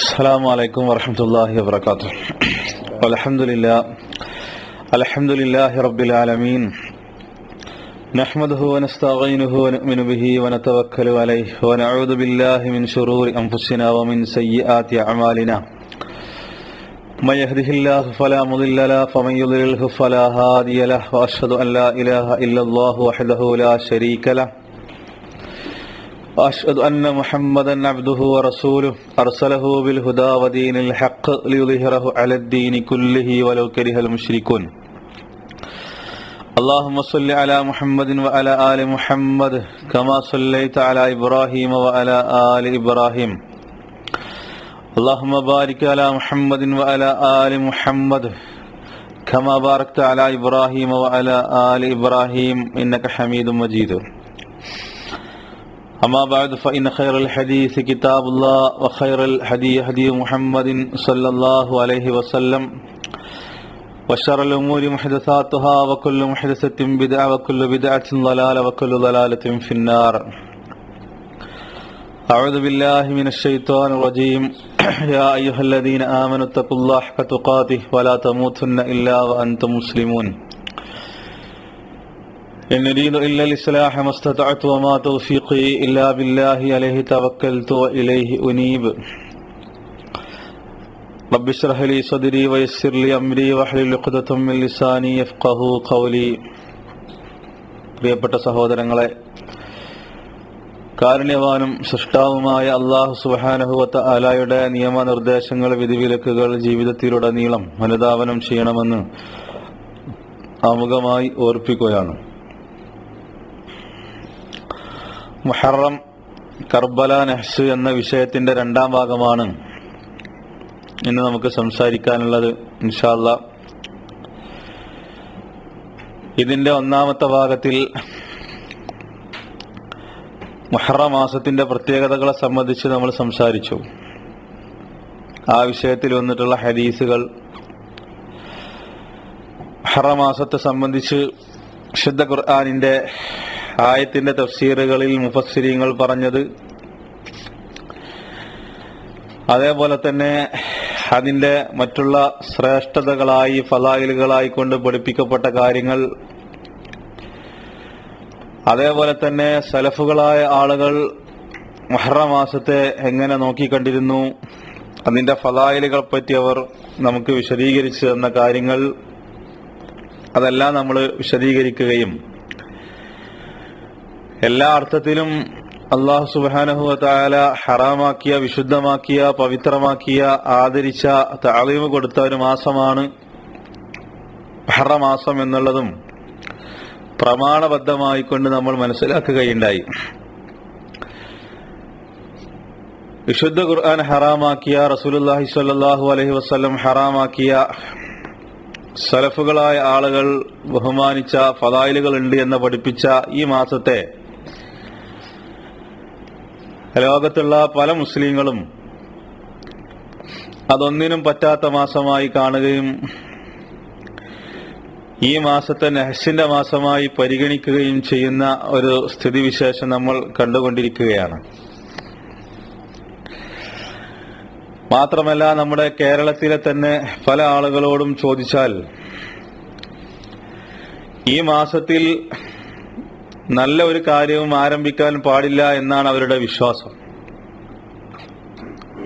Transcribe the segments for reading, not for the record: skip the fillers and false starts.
السلام عليكم ورحمة الله وبركاته. الحمد لله رب العالمين، نحمده ونستعينه ونؤمن به ونتوكل عليه ونعوذ بالله من شرور أنفسنا ومن سيئات أعمالنا. من يهده الله فلا مضل له ومن يضلله فلا هادي له، وأشهد أن لا إله إلا الله وحده لا شريك له، وأشهد أن محمدا عبده ورسوله أرسله بالهدى ودين الحق ليظهره على الدين كله ولو كره المشركون. اللهم صل على محمد وعلى آل محمد كما صليت على إبراهيم وعلى آل إبراهيم. اللهم بارك على محمد وعلى آل محمد كما باركت على إبراهيم وعلى آل إبراهيم إنك حميد مجيد. أما بعد، فإن خير الحديث كتاب الله، وخير الهدي هدي محمد صلى الله عليه وسلم، وشر الأمور محدثاتها، وكل محدثة بدعة، وكل بدعة ضلالة، وكل ضلالة في النار. أعوذ بالله من الشيطان الرجيم. يا أيها الذين آمنوا اتقوا الله حق تقاته ولا تموتن إلا وأنتم مسلمون. إن أريد إلا الإصلاح ما استطعت وما توفيقي إلا بالله عليه توكلت وإليه أنيب. رب اشرح لي صدري ويسر لي أمري واحلل عقدة من لساني يفقهوا قولي. പ്രിയപ്പെട്ട സഹോദരങ്ങളെ, കാരുണ്യവാനും സൃഷ്ടാവുമായ അല്ലാഹു സുബ്ഹാനഹു വ തആലയുടെ നിയമനിർദ്ദേശങ്ങൾ, വിധിവിലക്കുകൾ ജീവിതത്തിലുടനീളം അനുധാവനം ചെയ്യണമെന്ന് ആമുഖമായി ഓർപ്പിക്കുകയാണ്. മുഹറം കർബല നഹ്സ് എന്ന വിഷയത്തിന്റെ രണ്ടാം ഭാഗമാണ് ഇന്ന് നമുക്ക് സംസാരിക്കാനുള്ളത്. ഇൻഷാ അല്ലാഹ് ഇതിന്റെ ഒന്നാമത്തെ ഭാഗത്തിൽ മുഹറം മാസത്തിന്റെ പ്രത്യേകതകളെ സംബന്ധിച്ച് നമ്മൾ സംസാരിച്ചു. ആ വിഷയത്തിൽ വന്നിട്ടുള്ള ഹദീസുകൾ, മുഹറം മാസത്തെ സംബന്ധിച്ച് വിശുദ്ധ ഖുർആനിന്റെ ആയത്തിന്റെ തഫ്സീറുകളിൽ മുഫസ്സിരീങ്ങൾ പറഞ്ഞത്, അതേപോലെ തന്നെ അതിന്റെ മറ്റുള്ള ശ്രേഷ്ഠതകളായി ഫളായിലുകളായി കൊണ്ട് പഠിപ്പിക്കപ്പെട്ട കാര്യങ്ങൾ, അതേപോലെ തന്നെ സലഫുകളായ ആളുകൾ മുഹറം മാസത്തെ എങ്ങനെ നോക്കിക്കണ്ടിരുന്നു, അതിന്റെ ഫളായിലുകളെ പറ്റി അവർ നമുക്ക് വിശദീകരിച്ചു തന്ന കാര്യങ്ങൾ, അതെല്ലാം നമ്മൾ വിശദീകരിക്കുകയും എല്ലാ അർത്ഥത്തിലും അല്ലാഹു സുബ്ഹാനഹു വ തആല ഹറാമാക്കിയ, വിശുദ്ധമാക്കിയ, പവിത്രമാക്കിയ, ആദരിച്ച, തഅലീം കൊടുത്ത ഒരു മാസമാണ് മുഹറം മാസം എന്നുള്ളതും പ്രമാണബദ്ധമായിക്കൊണ്ട് നമ്മൾ മനസ്സിലാക്കുകയുണ്ടായി. വിശുദ്ധ ഖുർആൻ ഹറാമാക്കിയ, റസൂലുള്ളാഹി സ്വല്ലല്ലാഹു അലൈഹി വസല്ലം ഹറാമാക്കിയ, സലഫുകളായ ആളുകൾ ബഹുമാനിച്ച ഫളായിലുകൾ ഉണ്ട് എന്ന് പഠിപ്പിച്ച ഈ മാസത്തെ ലോകത്തുള്ള പല മുസ്ലിങ്ങളും അതൊന്നിനും പറ്റാത്ത മാസമായി കാണുകയും ഈ മാസത്തെ നഹ്സിന്റെ മാസമായി പരിഗണിക്കുകയും ചെയ്യുന്ന ഒരു സ്ഥിതിവിശേഷം നമ്മൾ കണ്ടുകൊണ്ടിരിക്കുകയാണ്. മാത്രമല്ല, നമ്മുടെ കേരളത്തിലെ തന്നെ പല ആളുകളോടും ചോദിച്ചാൽ ഈ മാസത്തിൽ നല്ല ഒരു കാര്യവും ആരംഭിക്കാൻ പാടില്ല എന്നാണ് അവരുടെ വിശ്വാസം.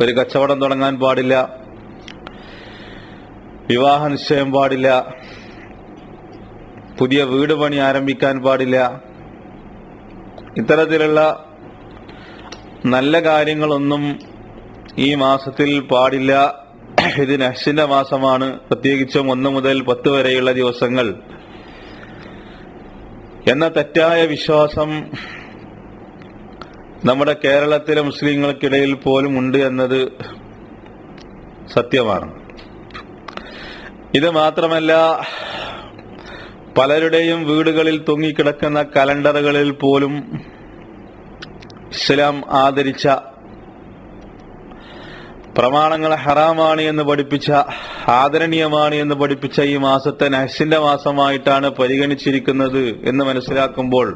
ഒരു കച്ചവടം തുടങ്ങാൻ പാടില്ല, വിവാഹ നിശ്ചയം പാടില്ല, പുതിയ വീട് പണി ആരംഭിക്കാൻ പാടില്ല. ഇത്തരത്തിലുള്ള നല്ല കാര്യങ്ങളൊന്നും ഈ മാസത്തിൽ പാടില്ല. ഇത് നഹ്സിന്റെ മാസമാണ്, പ്രത്യേകിച്ചും 1 മുതൽ 10 വരെയുള്ള ദിവസങ്ങൾ എന്ന തെറ്റായ വിശ്വാസം നമ്മുടെ കേരളത്തിലെ മുസ്ലിങ്ങൾക്കിടയിൽ പോലും ഉണ്ട് എന്നത് സത്യമാണ്. ഇത് മാത്രമല്ല, പലരുടെയും വീടുകളിൽ തൂങ്ങിക്കിടക്കുന്ന കലണ്ടറുകളിൽ പോലും ഇസ്ലാം ആദരിച്ച, പ്രമാണങ്ങൾ ഹറാമാണ് എന്ന് പഠിപ്പിച്ച, ആദരണീയമാണ് എന്ന് പഠിപ്പിച്ച ഈ മാസത്തെ നഹ്സിന്റെ മാസമായിട്ടാണ് പരിഗണിച്ചിരിക്കുന്നത് എന്ന് മനസ്സിലാക്കുമ്പോൾ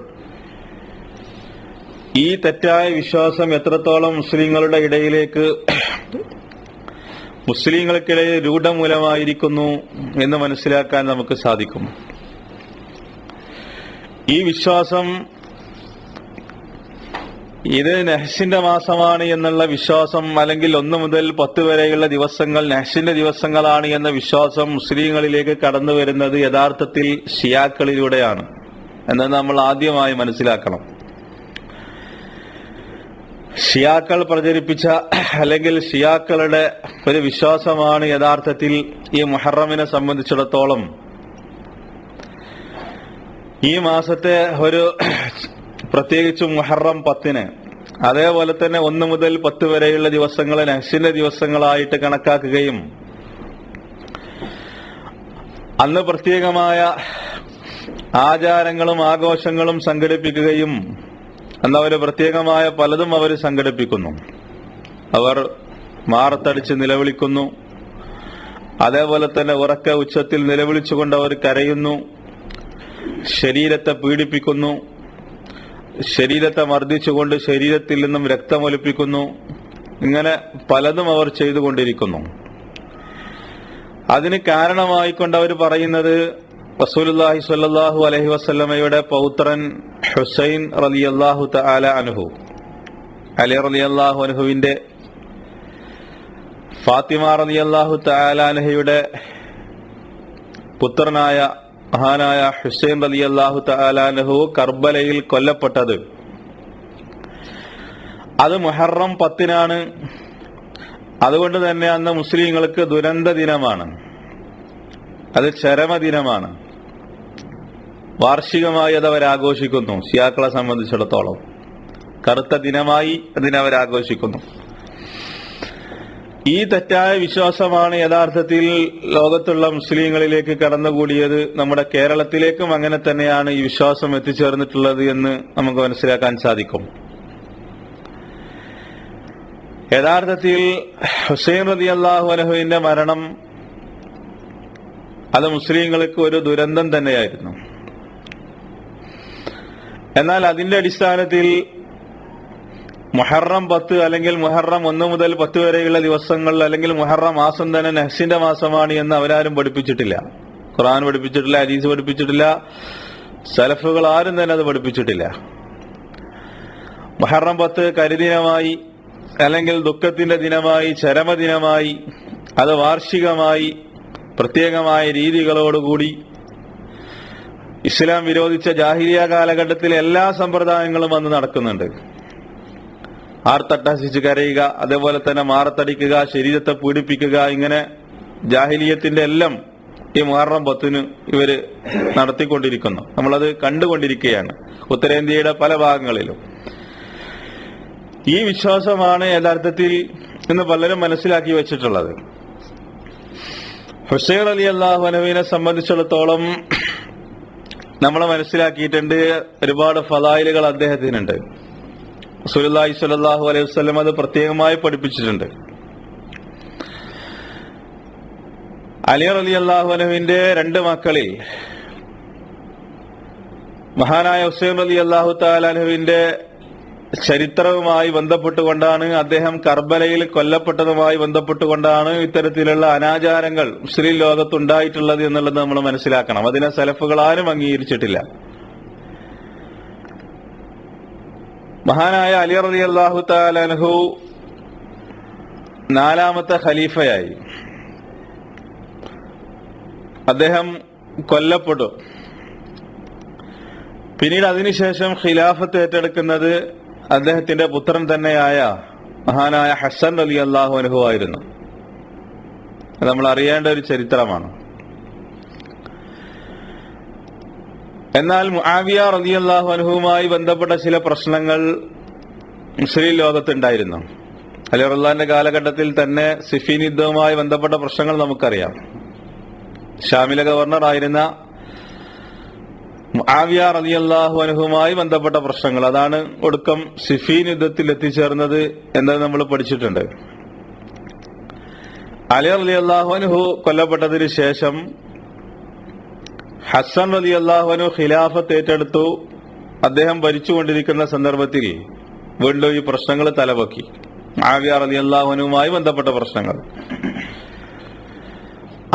ഈ തെറ്റായ വിശ്വാസം എത്രത്തോളം മുസ്ലിങ്ങളുടെ ഇടയിലേക്ക് മുസ്ലിങ്ങൾക്കിടയിൽ രൂഢമൂലമായിരിക്കുന്നു എന്ന് മനസ്സിലാക്കാൻ നമുക്ക് സാധിക്കും. ഈ വിശ്വാസം ഇത് നെഹ്സിന്റെ മാസമാണ് എന്നുള്ള വിശ്വാസം, അല്ലെങ്കിൽ 1 മുതൽ 10 വരെയുള്ള ദിവസങ്ങൾ നെഹ്സിന്റെ ദിവസങ്ങളാണ് എന്ന വിശ്വാസം മുസ്ലിങ്ങളിലേക്ക് കടന്നു വരുന്നത് യഥാർത്ഥത്തിൽ ഷിയാക്കളിലൂടെയാണ് എന്ന് നമ്മൾ ആദ്യമായി മനസ്സിലാക്കണം. ഷിയാക്കൾ പ്രചരിപ്പിച്ച അല്ലെങ്കിൽ ഷിയാക്കളുടെ ഒരു വിശ്വാസമാണ് യഥാർത്ഥത്തിൽ ഈ മുഹറമിനെ സംബന്ധിച്ചിടത്തോളം ഈ മാസത്തെ ഒരു പ്രത്യേകിച്ചും മുഹറം 10-ന്, അതേപോലെ തന്നെ 1 മുതൽ 10 വരെയുള്ള ദിവസങ്ങളെ നഹ്സിന്റെ ദിവസങ്ങളായിട്ട് കണക്കാക്കുകയും അന്ന് പ്രത്യേകമായ ആചാരങ്ങളും ആഘോഷങ്ങളും സംഘടിപ്പിക്കുകയും എന്നവര് പ്രത്യേകമായ പലതും അവർ സംഘടിപ്പിക്കുന്നു. അവർ മാറത്തടിച്ച് നിലവിളിക്കുന്നു, അതേപോലെ തന്നെ ഉറക്കെ ഉച്ചത്തിൽ നിലവിളിച്ചുകൊണ്ട് അവർ കരയുന്നു, ശരീരത്തെ പീഡിപ്പിക്കുന്നു, ശരീരത്തെ മർദ്ദിച്ചുകൊണ്ട് ശരീരത്തിൽ നിന്നും രക്തമൊലിപ്പിക്കുന്നു. ഇങ്ങനെ പലതും അവർ ചെയ്തുകൊണ്ടിരിക്കുന്നു. അതിന് കാരണമായിക്കൊണ്ട് അവർ പറയുന്നത് റസൂലുള്ളാഹി സ്വല്ലല്ലാഹു അലൈഹി വസല്ലമയുടെ പൗത്രൻ ഹുസൈൻ റളിയല്ലാഹു തആല അൻഹു, അലി റളിയല്ലാഹു അൻഹുവിന്റെ ഫാത്തിമ റളിയല്ലാഹു തആല അൻഹയുടെ പുത്രനായ മഹാനായ ഹുസൈൻ റളിയല്ലാഹു തആല അൻഹു കർബലയിൽ കൊല്ലപ്പെട്ടത് അത് മുഹറം 10-നാണ്. അതുകൊണ്ട് തന്നെ അന്ന് മുസ്ലിങ്ങൾക്ക് ദുരന്ത ദിനമാണ്, അത് ചരമദിനമാണ്. വാർഷികമായി അത് അവരാഘോഷിക്കുന്നു. ഷിയാക്കളെ സംബന്ധിച്ചിടത്തോളം കറുത്ത ദിനമായി അതിനവരാഘോഷിക്കുന്നു. ഈ തെറ്റായ വിശ്വാസമാണ് യഥാർത്ഥത്തിൽ ലോകത്തുള്ള മുസ്ലിങ്ങളിലേക്ക് കടന്നുകൂടിയത്. നമ്മുടെ കേരളത്തിലേക്കും അങ്ങനെ തന്നെയാണ് ഈ വിശ്വാസം എത്തിച്ചേർന്നിട്ടുള്ളത് എന്ന് നമുക്ക് മനസ്സിലാക്കാൻ സാധിക്കും. യഥാർത്ഥത്തിൽ ഹുസൈൻ റളിയല്ലാഹു അൻഹുവിന്റെ മരണം അത് മുസ്ലിങ്ങൾക്ക് ഒരു ദുരന്തം തന്നെയായിരുന്നു. എന്നാൽ അതിന്റെ അടിസ്ഥാനത്തിൽ മുഹറം 10 അല്ലെങ്കിൽ മുഹറം 1 മുതൽ 10 വരെയുള്ള ദിവസങ്ങൾ അല്ലെങ്കിൽ മുഹറം മാസം തന്നെ നഹ്സിന്റെ മാസമാണ് എന്ന് അവരാരും പഠിപ്പിച്ചിട്ടില്ല. ഖുർആൻ പഠിപ്പിച്ചിട്ടില്ല, ഹദീസ് പഠിപ്പിച്ചിട്ടില്ല, സലഫുകൾ ആരും തന്നെ അത് പഠിപ്പിച്ചിട്ടില്ല. മുഹറം 10 കരിദിനമായി അല്ലെങ്കിൽ ദുഃഖത്തിന്റെ ദിനമായി, ചരമദിനമായി, അത് വാർഷികമായി പ്രത്യേകമായ രീതികളോടുകൂടി ഇസ്ലാം വിരോധിച്ച ജാഹിലിയ കാലഘട്ടത്തിലെ എല്ലാ സമ്പ്രദായങ്ങളും അന്ന് നടക്കുന്നുണ്ട്. ആർത്തട്ടഹസിച്ച് കരയുക, അതേപോലെ തന്നെ മാറത്തടിക്കുക, ശരീരത്തെ പീഡിപ്പിക്കുക, ഇങ്ങനെ ജാഹിലിയത്തിന്റെ എല്ലാം ഈ മുഹറം 10-ന് ഇവര് നടത്തിക്കൊണ്ടിരിക്കുന്നു. നമ്മളത് കണ്ടുകൊണ്ടിരിക്കുകയാണ് ഉത്തരേന്ത്യയുടെ പല ഭാഗങ്ങളിലും. ഈ വിശ്വാസമാണ് യഥാർത്ഥത്തിൽ ഇന്ന് പലരും മനസ്സിലാക്കി വെച്ചിട്ടുള്ളത്. ഹുസൈൻ റളിയല്ലാഹു അൻഹുവിനെ സംബന്ധിച്ചിടത്തോളം നമ്മൾ മനസ്സിലാക്കിയിട്ടുണ്ട്, ഒരുപാട് ഫളായിലുകൾ അദ്ദേഹത്തിനുണ്ട്. റസൂലുള്ളാഹി സ്വല്ലല്ലാഹു അലൈഹി വസല്ലം അത് പ്രത്യേകമായി പഠിപ്പിച്ചിട്ടുണ്ട്. അലി റളിയല്ലാഹു അൻഹുവിന്റെ 2 മക്കളിൽ മഹാനായ ഹുസൈൻ റളിയല്ലാഹു തആല അൻഹുവിന്റെ ചരിത്രവുമായി ബന്ധപ്പെട്ടുകൊണ്ടാണ്, അദ്ദേഹം കർബലയിൽ കൊല്ലപ്പെട്ടതുമായി ബന്ധപ്പെട്ടുകൊണ്ടാണ് ഇത്തരത്തിലുള്ള അനാചാരങ്ങൾ മുസ്ലിം ലോകത്തുണ്ടായിട്ടുള്ളത് എന്നുള്ളത് നമ്മൾ മനസ്സിലാക്കണം. അതിനെ സലഫുകൾ ആരും അംഗീകരിച്ചിട്ടില്ല. മഹാനായ അലി റളിയല്ലാഹു തആല അൻഹു 4ാമത്തെ ഖലീഫയായി. അദ്ദേഹം കൊല്ലപ്പെട്ടു. പിന്നീട് അതിനുശേഷം ഖിലാഫത്ത് ഏറ്റെടുക്കുന്നത് അദ്ദേഹത്തിന്റെ പുത്രൻ തന്നെയായ മഹാനായ ഹസൻ റളിയല്ലാഹു അൻഹു ആയിരുന്നു. അത് നമ്മൾ അറിയേണ്ട ഒരു ചരിത്രമാണ്. എന്നാൽ മുആവിയ റളിയല്ലാഹു അൻഹുവുമായി ബന്ധപ്പെട്ട ചില പ്രശ്നങ്ങൾ മുസ്ലിം ലോകത്തുണ്ടായിരുന്നു. അലി റളിയല്ലാഹുവിന്റെ കാലഘട്ടത്തിൽ തന്നെ സിഫീൻ യുദ്ധവുമായി ബന്ധപ്പെട്ട പ്രശ്നങ്ങൾ നമുക്കറിയാം. ഷാമിലെ ഗവർണർ ആയിരുന്ന മുആവിയ റളിയല്ലാഹു അൻഹുവുമായി ബന്ധപ്പെട്ട പ്രശ്നങ്ങൾ, അതാണ് ഒടുക്കം സിഫീൻ യുദ്ധത്തിൽ എത്തിച്ചേർന്നത് എന്നത് നമ്മൾ പഠിച്ചിട്ടുണ്ട്. അലി റളിയല്ലാഹു അൻഹു കൊല്ലപ്പെട്ടതിന് ശേഷം ഹസൻ റളിയല്ലാഹു അൻഹു ഖിലാഫത്ത് ഏറ്റെടുത്തു. അദ്ദേഹം ഭരിച്ചുകൊണ്ടിരിക്കുന്ന സന്ദർഭത്തിൽ വീണ്ടും ഈ പ്രശ്നങ്ങൾ തലപൊക്കി. മുആവിയ റളിയല്ലാഹു അൻഹുവുമായി ബന്ധപ്പെട്ട പ്രശ്നങ്ങൾ.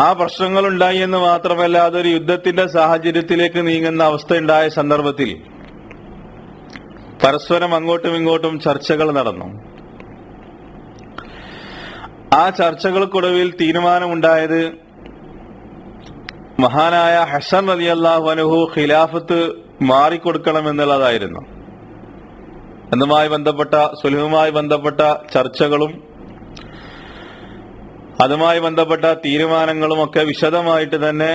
ആ പ്രശ്നങ്ങൾ ഉണ്ടായി എന്ന് മാത്രമല്ല, അതൊരു യുദ്ധത്തിന്റെ സാഹചര്യത്തിലേക്ക് നീങ്ങുന്ന അവസ്ഥയുണ്ടായ സന്ദർഭത്തിൽ പരസ്പരം അങ്ങോട്ടും ഇങ്ങോട്ടും ചർച്ചകൾ നടന്നു. ആ ചർച്ചകൾക്കൊടുവിൽ തീരുമാനമുണ്ടായത് മഹാനായ ഹസൻ റളിയല്ലാഹു അൻഹു ഖിലാഫത്ത് മാറിക്കൊടുക്കണമെന്നുള്ളതായിരുന്നു. അതുമായി ബന്ധപ്പെട്ട സുൽഹുമായി ബന്ധപ്പെട്ട ചർച്ചകളും അതുമായി ബന്ധപ്പെട്ട തീരുമാനങ്ങളും ഒക്കെ വിശദമായിട്ട് തന്നെ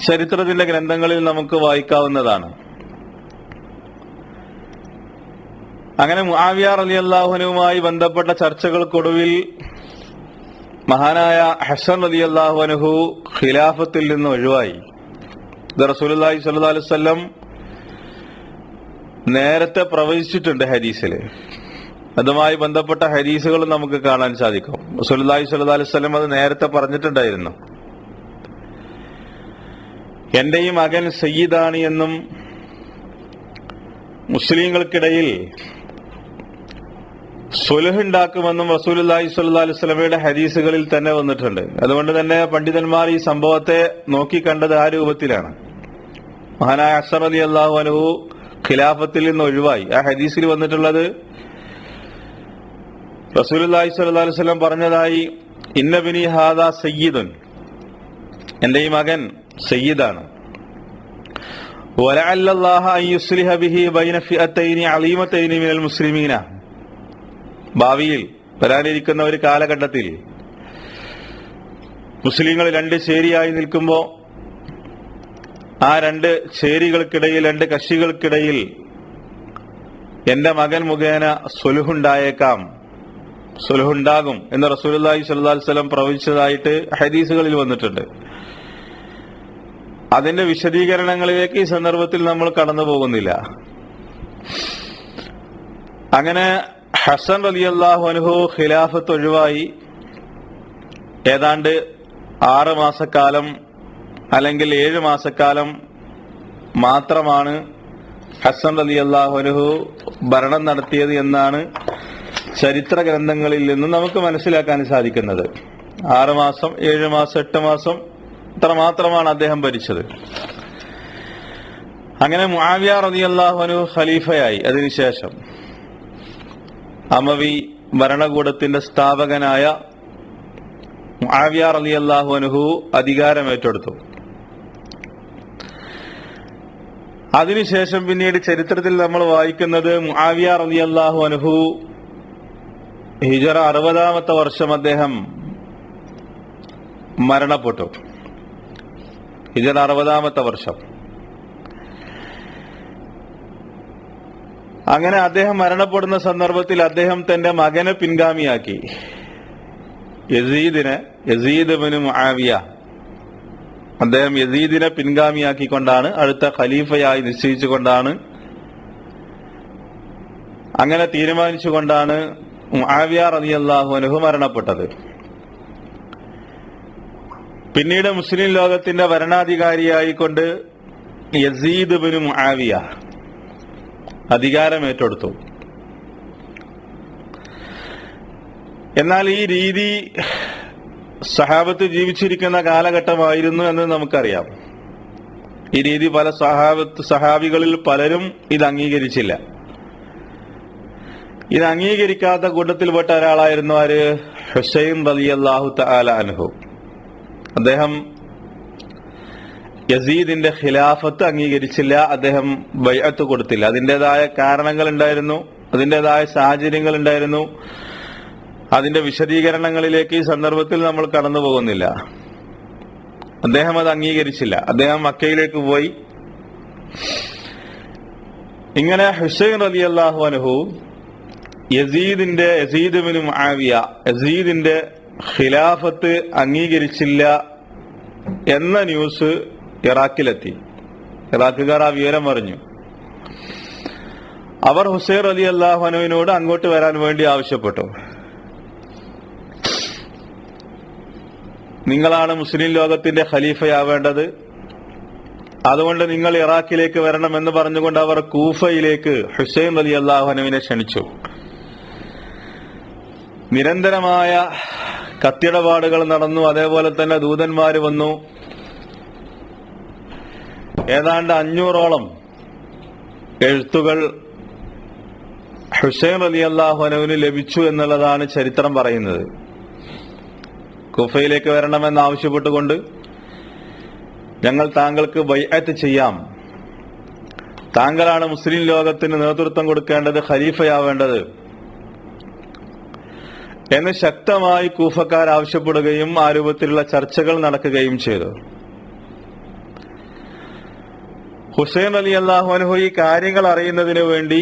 ചരിത്രത്തിന്റെ ഗ്രന്ഥങ്ങളിൽ നമുക്ക് വായിക്കാവുന്നതാണ്. അങ്ങനെ മുആവിയ റളിയല്ലാഹു അൻഹുമായി ബന്ധപ്പെട്ട ചർച്ചകൾക്കൊടുവിൽ മഹാനായ ഹസൻ റളിയല്ലാഹു അൻഹു ഖിലാഫത്തിൽ നിന്ന് ഒഴിവായി. ഇത് റസൂലുള്ളാഹി സ്വല്ലല്ലാഹു അലൈഹി വസല്ലം നേരത്തെ പ്രവചിച്ചിട്ടുണ്ട് ഹദീസിൽ. അതുമായി ബന്ധപ്പെട്ട ഹദീസുകൾ നമുക്ക് കാണാൻ സാധിക്കും. റസൂലുള്ളാഹി സ്വല്ലല്ലാഹു അലൈഹി വസല്ലം അത് നേരത്തെ പറഞ്ഞിട്ടുണ്ടായിരുന്നു. എന്റെ ഈ മകൻ സയ്യിദാണ് എന്നും മുസ്ലിങ്ങൾക്കിടയിൽ സുൽഹ് ഉണ്ടാക്കുമെന്നും റസൂലുള്ളാഹി സ്വല്ലല്ലാഹു അലൈഹി വസല്ലമയുടെ ഹദീസുകളിൽ തന്നെ വന്നിട്ടുണ്ട്. അതുകൊണ്ട് തന്നെ പണ്ഡിതന്മാർ ഈ സംഭവത്തെ നോക്കിക്കണ്ടത് ആ രൂപത്തിലാണ്. മഹാനായ ഹസൻ റളിയല്ലാഹു അൻഹു ഖിലാഫത്തിൽ നിന്ന് ഒഴിവായി. ആ ഹദീസിൽ വന്നിട്ടുള്ളത് റസൂലുള്ളാഹി സ്വല്ലല്ലാഹു അലൈഹി വസല്ലം പറഞ്ഞതായി, ഇന്ന ബിനി ഹാദാ സയ്യിദുൻ, എന്റെ ഈ മകൻ സയ്യിദാണ്. വലഅല്ലല്ലാഹ അൻ യുസ്ലിഹ ബിഹി ബൈന ഫിഅത്തൈനി അളീമത്തൈനി മിനൽ മുസ്ലിമീന, ഭാവിയിൽ വരാനിരിക്കുന്ന ഒരു കാലഘട്ടത്തിൽ മുസ്ലിങ്ങൾ രണ്ട് ചേരിയായി നിൽക്കുമ്പോൾ ആ രണ്ട് ചേരികൾക്കിടയിൽ, രണ്ട് കക്ഷികൾക്കിടയിൽ എന്റെ മകൻ മുഖേന സുൽഹുണ്ടായേക്കാം, സുൽഹുണ്ടാകും എന്ന് റസൂലുള്ളാഹി സ്വല്ലല്ലാഹു അലൈഹി വസല്ലം പ്രവചിച്ചതായിട്ട് ഹദീസുകളിൽ വന്നിട്ടുണ്ട്. അതിന്റെ വിശദീകരണങ്ങളിലേക്ക് ഈ സന്ദർഭത്തിൽ നമ്മൾ കടന്നു പോകുന്നില്ല. അങ്ങനെ ഹസൻ റളിയല്ലാഹു അൻഹു ഖിലാഫത്ത് ഒഴിവായി. ഏതാണ്ട് 6 മാസക്കാലം അല്ലെങ്കിൽ 7 മാസക്കാലം മാത്രമാണ് ഹസൻ റളിയല്ലാഹു അൻഹു ഭരണം നടത്തിയത് എന്നാണ് ചരിത്ര ഗ്രന്ഥങ്ങളിൽ നിന്ന് നമുക്ക് മനസ്സിലാക്കാൻ സാധിക്കുന്നത്. 6 മാസം, 7 മാസം, 8 മാസം ഇത്ര മാത്രമാണ് അദ്ദേഹം ഭരിച്ചത്. അങ്ങനെ മുആവിയ റളിയല്ലാഹു അൻഹു ഖലീഫയായി. അതിനുശേഷം അമവി ഭരണകൂടത്തിന്റെ സ്ഥാപകനായ മുആവിയ റളിയല്ലാഹു അൻഹു അധികാരം ഏറ്റെടുത്തു. അതിനുശേഷം പിന്നീട് ചരിത്രത്തിൽ നമ്മൾ വായിക്കുന്നത് മുആവിയ റളിയല്ലാഹു അൻഹു ഹിജറ 60-ാമത്തെ വർഷം അദ്ദേഹം മരണപ്പെട്ടു. ഹിജറ 60-ാമത്തെ വർഷം. അങ്ങനെ അദ്ദേഹം മരണപ്പെടുന്ന സന്ദർഭത്തിൽ അദ്ദേഹം തന്റെ മകനെ പിൻഗാമിയാക്കി. യസീദ് ഇബ്നു മുആവിയ, അദ്ദേഹം യസീദിനെ പിൻഗാമിയാക്കിക്കൊണ്ടാണ്, അടുത്ത ഖലീഫയായി നിശ്ചയിച്ചുകൊണ്ടാണ്, അങ്ങനെ തീരുമാനിച്ചുകൊണ്ടാണ് മുആവിയ റളിയല്ലാഹു അൻഹു മരണപ്പെട്ടത്. പിന്നീട് മുസ്ലിം ലോകത്തിന്റെ ഭരണാധികാരിയായിക്കൊണ്ട് യസീദ് ഇബ്നു മുആവിയ അധികാരം ഏറ്റെടുത്തു. എന്നാൽ ഈ രീതി സഹാബത്ത് ജീവിച്ചിരിക്കുന്ന കാലഘട്ടമായിരുന്നു എന്ന് നമുക്കറിയാം. ഈ രീതി പല സഹാബികളിൽ പലരും ഇത് അംഗീകരിച്ചില്ല. ഇത് അംഗീകരിക്കാത്ത കൂട്ടത്തിൽപ്പെട്ട ഒരാളായിരുന്നു ആര്? ഹുസൈൻ റളിയല്ലാഹു തആല അൻഹു. അദ്ദേഹം യസീദിന്റെ ഖിലാഫത്ത് അംഗീകരിച്ചില്ല, അദ്ദേഹം ബൈഅത്ത് കൊടുത്തില്ല. അതിൻ്റെതായ കാരണങ്ങൾ ഉണ്ടായിരുന്നു, അതിൻ്റെതായ സാഹചര്യങ്ങൾ ഉണ്ടായിരുന്നു. അതിന്റെ വിശദീകരണങ്ങളിലേക്ക് ഈ സന്ദർഭത്തിൽ നമ്മൾ കടന്നു പോകുന്നില്ല. അദ്ദേഹം അത് അംഗീകരിച്ചില്ല. അദ്ദേഹം മക്കയിലേക്ക് പോയി. ഇങ്ങനെ ഹുസൈൻ റളിയല്ലാഹു അൻഹു യസീദ് ഇബ്നു മുആവിയ യസീദിന്റെ ഖിലാഫത്ത് അംഗീകരിച്ചില്ല എന്ന ന്യൂസ് ഇറാഖിലെത്തി. ഇറാഖുകാർ ആ വിവരം അറിഞ്ഞു. അവർ ഹുസൈൻ റളിയല്ലാഹു അൻഹുവിനോട് അങ്ങോട്ട് വരാൻ വേണ്ടി ആവശ്യപ്പെട്ടു. നിങ്ങളാണ് മുസ്ലിം ലോകത്തിന്റെ ഖലീഫയാവേണ്ടത്, അതുകൊണ്ട് നിങ്ങൾ ഇറാഖിലേക്ക് വരണമെന്ന് പറഞ്ഞുകൊണ്ട് അവർ കൂഫയിലേക്ക് ഹുസൈൻ റളിയല്ലാഹു അൻഹുവിനെ ക്ഷണിച്ചു. നിരന്തരമായ കത്തിടപാടുകൾ നടന്നു. അതേപോലെ തന്നെ ദൂതന്മാര് വന്നു. ഏതാണ്ട് 500ഓളം എഴുത്തുകൾ ഹുസൈൻ റളിയല്ലാഹു അൻഹുവിന് ലഭിച്ചു എന്നുള്ളതാണ് ചരിത്രം പറയുന്നത്. കൂഫയിലേക്ക് വരണമെന്ന് ആവശ്യപ്പെട്ടുകൊണ്ട്, ഞങ്ങൾ താങ്കൾക്ക് ബൈഅത്ത് ചെയ്യാം, താങ്കളാണ് മുസ്ലിം ലോകത്തിന് നേതൃത്വം കൊടുക്കേണ്ടത്, ഖലീഫയാവേണ്ടത് എന്ന് ശക്തമായി കൂഫക്കാർ ആവശ്യപ്പെടുകയും ആ രൂപത്തിലുള്ള ചർച്ചകൾ നടക്കുകയും ചെയ്തു. ഹുസൈൻ റളിയല്ലാഹു അൻഹു ഈ കാര്യങ്ങൾ അറിയുന്നതിന് വേണ്ടി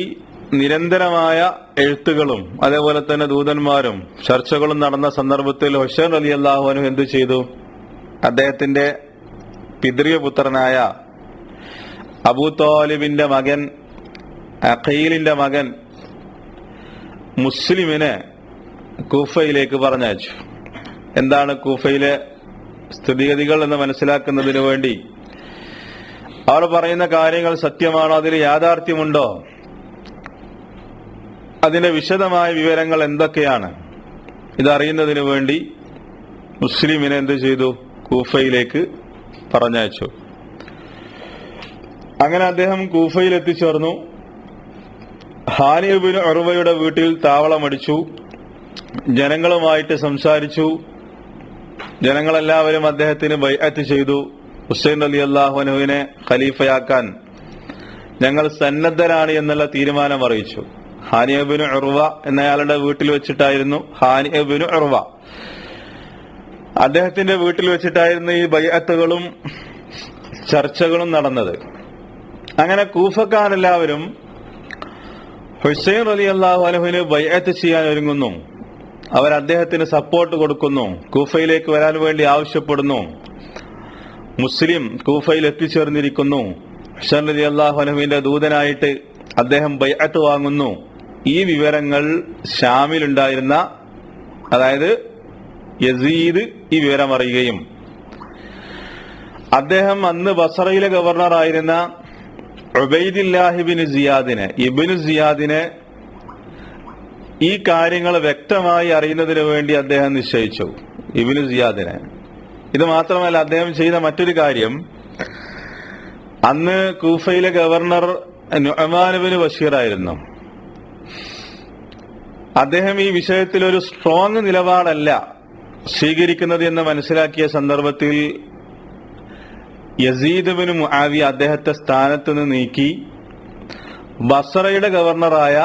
നിരന്തരമായ എഴുത്തുകളും അതേപോലെ തന്നെ ദൂതന്മാരും ചർച്ചകളും നടന്ന സന്ദർഭത്തിൽ ഹുസൈൻ റളിയല്ലാഹു അൻഹു എന്തു ചെയ്തു? അദ്ദേഹത്തിന്റെ പിതൃപുത്രനായ അബൂ ത്വാലിബിന്റെ മകൻ അഖീലിന്റെ മകൻ മുസ്ലിമിനെ കൂഫയിലേക്ക് പറഞ്ഞയച്ചു. എന്താണ് കൂഫയിലെ സ്ഥിതിഗതികൾ എന്ന് മനസ്സിലാക്കുന്നതിന് വേണ്ടി, അവർ പറയുന്ന കാര്യങ്ങൾ സത്യമാണോ, അതിൽ യാഥാർത്ഥ്യമുണ്ടോ, അതിന്റെ വിശദമായ വിവരങ്ങൾ എന്തൊക്കെയാണ്, ഇതറിയുന്നതിന് വേണ്ടി മുസ്ലിമിനെ എന്ത് ചെയ്തു? കൂഫയിലേക്ക് പറഞ്ഞയച്ചു. അങ്ങനെ അദ്ദേഹം കൂഫയിൽ എത്തിച്ചേർന്നു. ഹാനി ഇബ്നു ഉർവയുടെ വീട്ടിൽ താവളമടിച്ചു. ജനങ്ങളുമായിട്ട് സംസാരിച്ചു. ജനങ്ങളെല്ലാവരും അദ്ദേഹത്തിന് ബൈഅത്ത് ചെയ്തു. ഹുസൈൻ റളിയല്ലാഹു അൻഹുവിനെ ഖലീഫയാക്കാൻ ഞങ്ങൾ സന്നദ്ധരാണ് എന്നുള്ള തീരുമാനം അറിയിച്ചു. ഹാനി ഇബ്നു ഉർവ എന്നയാളുടെ വീട്ടിൽ വെച്ചിട്ടായിരുന്നു, ഹാനി ഇബ്നു ഉർവ അദ്ദേഹത്തിന്റെ വീട്ടിൽ വെച്ചിട്ടായിരുന്നു ഈ ബൈഅത്തുകളും ചർച്ചകളും നടന്നത്. അങ്ങനെ കൂഫക്കാരെല്ലാവരും ഹുസൈൻ റളിയല്ലാഹു അൻഹുവിന് ബൈഅത്ത് ചെയ്യാൻ ഒരുങ്ങുന്നു. അവർ അദ്ദേഹത്തിന് സപ്പോർട്ട് കൊടുക്കുന്നു. കൂഫയിലേക്ക് വരാൻ വേണ്ടി ആവശ്യപ്പെടുന്നു. മുസ്ലിം കൂഫയിൽ എത്തിച്ചേർന്നിരിക്കുന്നു. ഹുസൈൻ റളിയല്ലാഹു അൻഹുവിന്റെ ദൂതനായിട്ട് അദ്ദേഹം ബൈഅത്ത് വാങ്ങുന്നു. ഈ വിവരങ്ങൾ ഷാമിലുണ്ടായിരുന്ന, അതായത് യസീദ് ഈ വിവരം അറിയുകയും അദ്ദേഹം അന്ന് ബസറയിലെ ഗവർണറായിരുന്ന ഉബൈദില്ലാഹി ഇബ്നു സിയാദിനെ ഈ കാര്യങ്ങൾ വ്യക്തമായി അറിയുന്നതിന് വേണ്ടി അദ്ദേഹം നിശ്ചയിച്ചു. ഇബ്നു സിയാദിനെ. ഇത് മാത്രമല്ല, അദ്ദേഹം ചെയ്ത മറ്റൊരു കാര്യം, അന്ന് കൂഫയിലെ ഗവർണർ നുഅ്മാൻ ഇബ്നു ബഷീർ ആയിരുന്നു. അദ്ദേഹം ഈ വിഷയത്തിൽ ഒരു സ്ട്രോങ് നിലപാടല്ല സ്വീകരിക്കുന്നത് എന്ന് മനസ്സിലാക്കിയ സന്ദർഭത്തിൽ യസീദ് ഇബ്നു മുആവിയ അദ്ദേഹത്തെ സ്ഥാനത്ത് നിന്ന് നീക്കി ബസറയുടെ ഗവർണറായ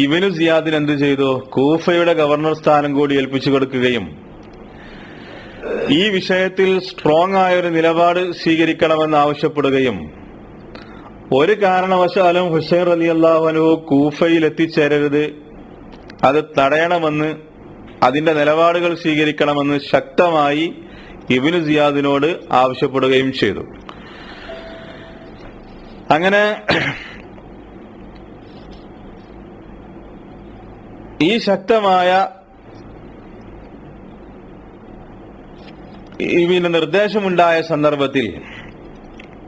ഇബ്നു സിയാദിന് എന്ത് ചെയ്തു? കൂഫയുടെ ഗവർണർ സ്ഥാനം കൂടി ഏൽപ്പിച്ചു കൊടുക്കുകയും ഈ വിഷയത്തിൽ സ്ട്രോങ് ആയ ഒരു നിലപാട് സ്വീകരിക്കണമെന്ന് ആവശ്യപ്പെടുകയും ഒരു കാരണവശാലും ഹുസൈൻ റളിയല്ലാഹു അൻഹു കൂഫയിൽ എത്തിച്ചേരരുത്, അത് തടയണമെന്ന്, അതിന്റെ നിലപാടുകൾ സ്വീകരിക്കണമെന്ന് ശക്തമായി ഇബ്നു സിയാദിനോട് ആവശ്യപ്പെടുകയും ചെയ്തു. അങ്ങനെ ഈ ശക്തമായ ഇതിന്റെ നിർദ്ദേശമുണ്ടായ സന്ദർഭത്തിൽ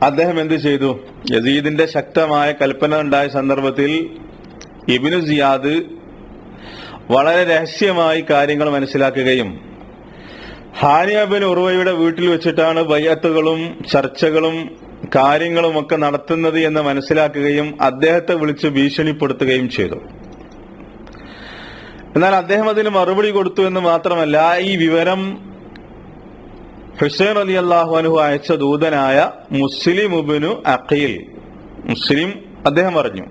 അദ്ദേഹം എന്ത് ചെയ്തു? യസീദിന്റെ ശക്തമായ കൽപ്പന ഉണ്ടായ സന്ദർഭത്തിൽ ഇബ്നു സിയാദ് വളരെ രഹസ്യമായി കാര്യങ്ങൾ മനസ്സിലാക്കുകയും ഹാനി ഇബ്നു ഉർവയുടെ വീട്ടിൽ വെച്ചിട്ടാണ് ബൈഅത്തുകളും ചർച്ചകളും കാര്യങ്ങളും ഒക്കെ നടത്തുന്നത് എന്ന് മനസ്സിലാക്കുകയും അദ്ദേഹത്തെ വിളിച്ച് ഭീഷണിപ്പെടുത്തുകയും ചെയ്തു. എന്നാൽ അദ്ദേഹം അതിന് മറുപടി കൊടുത്തു എന്ന് മാത്രമല്ല, ഈ വിവരം ഹുസൈൻ റളിയല്ലാഹു അൻഹു അയച്ച ദൂതനായ മുസ്ലിം ഇബ്നു അഖീൽ, മുസ്ലിം അദ്ദേഹം അറിഞ്ഞു.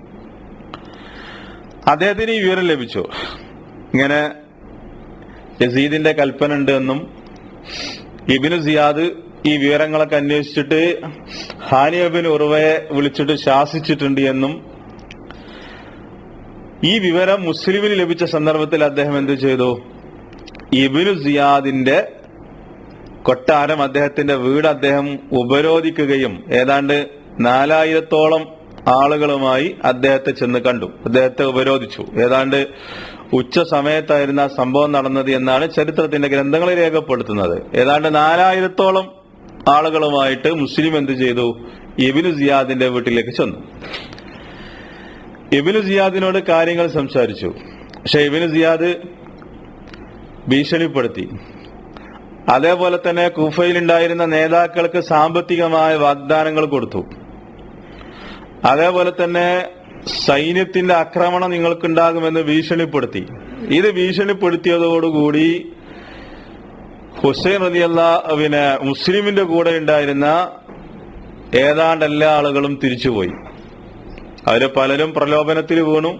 അദ്ദേഹത്തിന് ഈ വിവരം ലഭിച്ചു. ഇങ്ങനെ യസീദിന്റെ കൽപ്പന ഉണ്ട് എന്നും ഇബ്നു സിയാദ് ഈ വിവരങ്ങളൊക്കെ അന്വേഷിച്ചിട്ട് ഹാനി ഇബ്നു ഉർവയെ വിളിച്ചിട്ട് ശാസിച്ചിട്ടുണ്ട് എന്നും ഈ വിവരം മുസ്ലിമിന് ലഭിച്ച സന്ദർഭത്തിൽ അദ്ദേഹം എന്ത് ചെയ്തു? ഇബ്നു സിയാദിന്റെ കൊട്ടാരം, അദ്ദേഹത്തിന്റെ വീട് അദ്ദേഹം ഉപരോധിക്കുകയും ഏതാണ്ട് 4000-ഓളം ആളുകളുമായി അദ്ദേഹത്തെ ചെന്ന് കണ്ടു. അദ്ദേഹത്തെ ഉപരോധിച്ചു. ഏതാണ്ട് ഉച്ച സമയത്തായിരുന്നു ആ സംഭവം നടന്നത് എന്നാണ് ചരിത്രത്തിന്റെ ഗ്രന്ഥങ്ങളിൽ രേഖപ്പെടുത്തുന്നത്. ഏതാണ്ട് 4000-ഓളം ആളുകളുമായിട്ട് മുസ്ലിം എന്ത് ചെയ്തു? ഇബ്നു സിയാദിന്റെ വീട്ടിലേക്ക് ചെന്നു. ഇബ്നു സിയാദിനോട് കാര്യങ്ങൾ സംസാരിച്ചു. പക്ഷെ ഇബ്നു സിയാദ് ഭീഷണിപ്പെടുത്തി. അതേപോലെ തന്നെ കൂഫയിലുണ്ടായിരുന്ന നേതാക്കൾക്ക് സാമ്പത്തികമായ വാഗ്ദാനങ്ങൾ കൊടുത്തു. അതേപോലെ തന്നെ സൈന്യത്തിന്റെ ആക്രമണം നിങ്ങൾക്കുണ്ടാകുമെന്ന് ഭീഷണിപ്പെടുത്തി. ഇത് ഭീഷണിപ്പെടുത്തിയതോടുകൂടി ഹുസൈൻ റളിയല്ലാഹുവിനെ മുസ്ലിമിന്റെ കൂടെ ഉണ്ടായിരുന്ന ഏതാണ്ട് എല്ലാ ആളുകളും തിരിച്ചുപോയി. അവര് പലരും പ്രലോഭനത്തിൽ വീണു,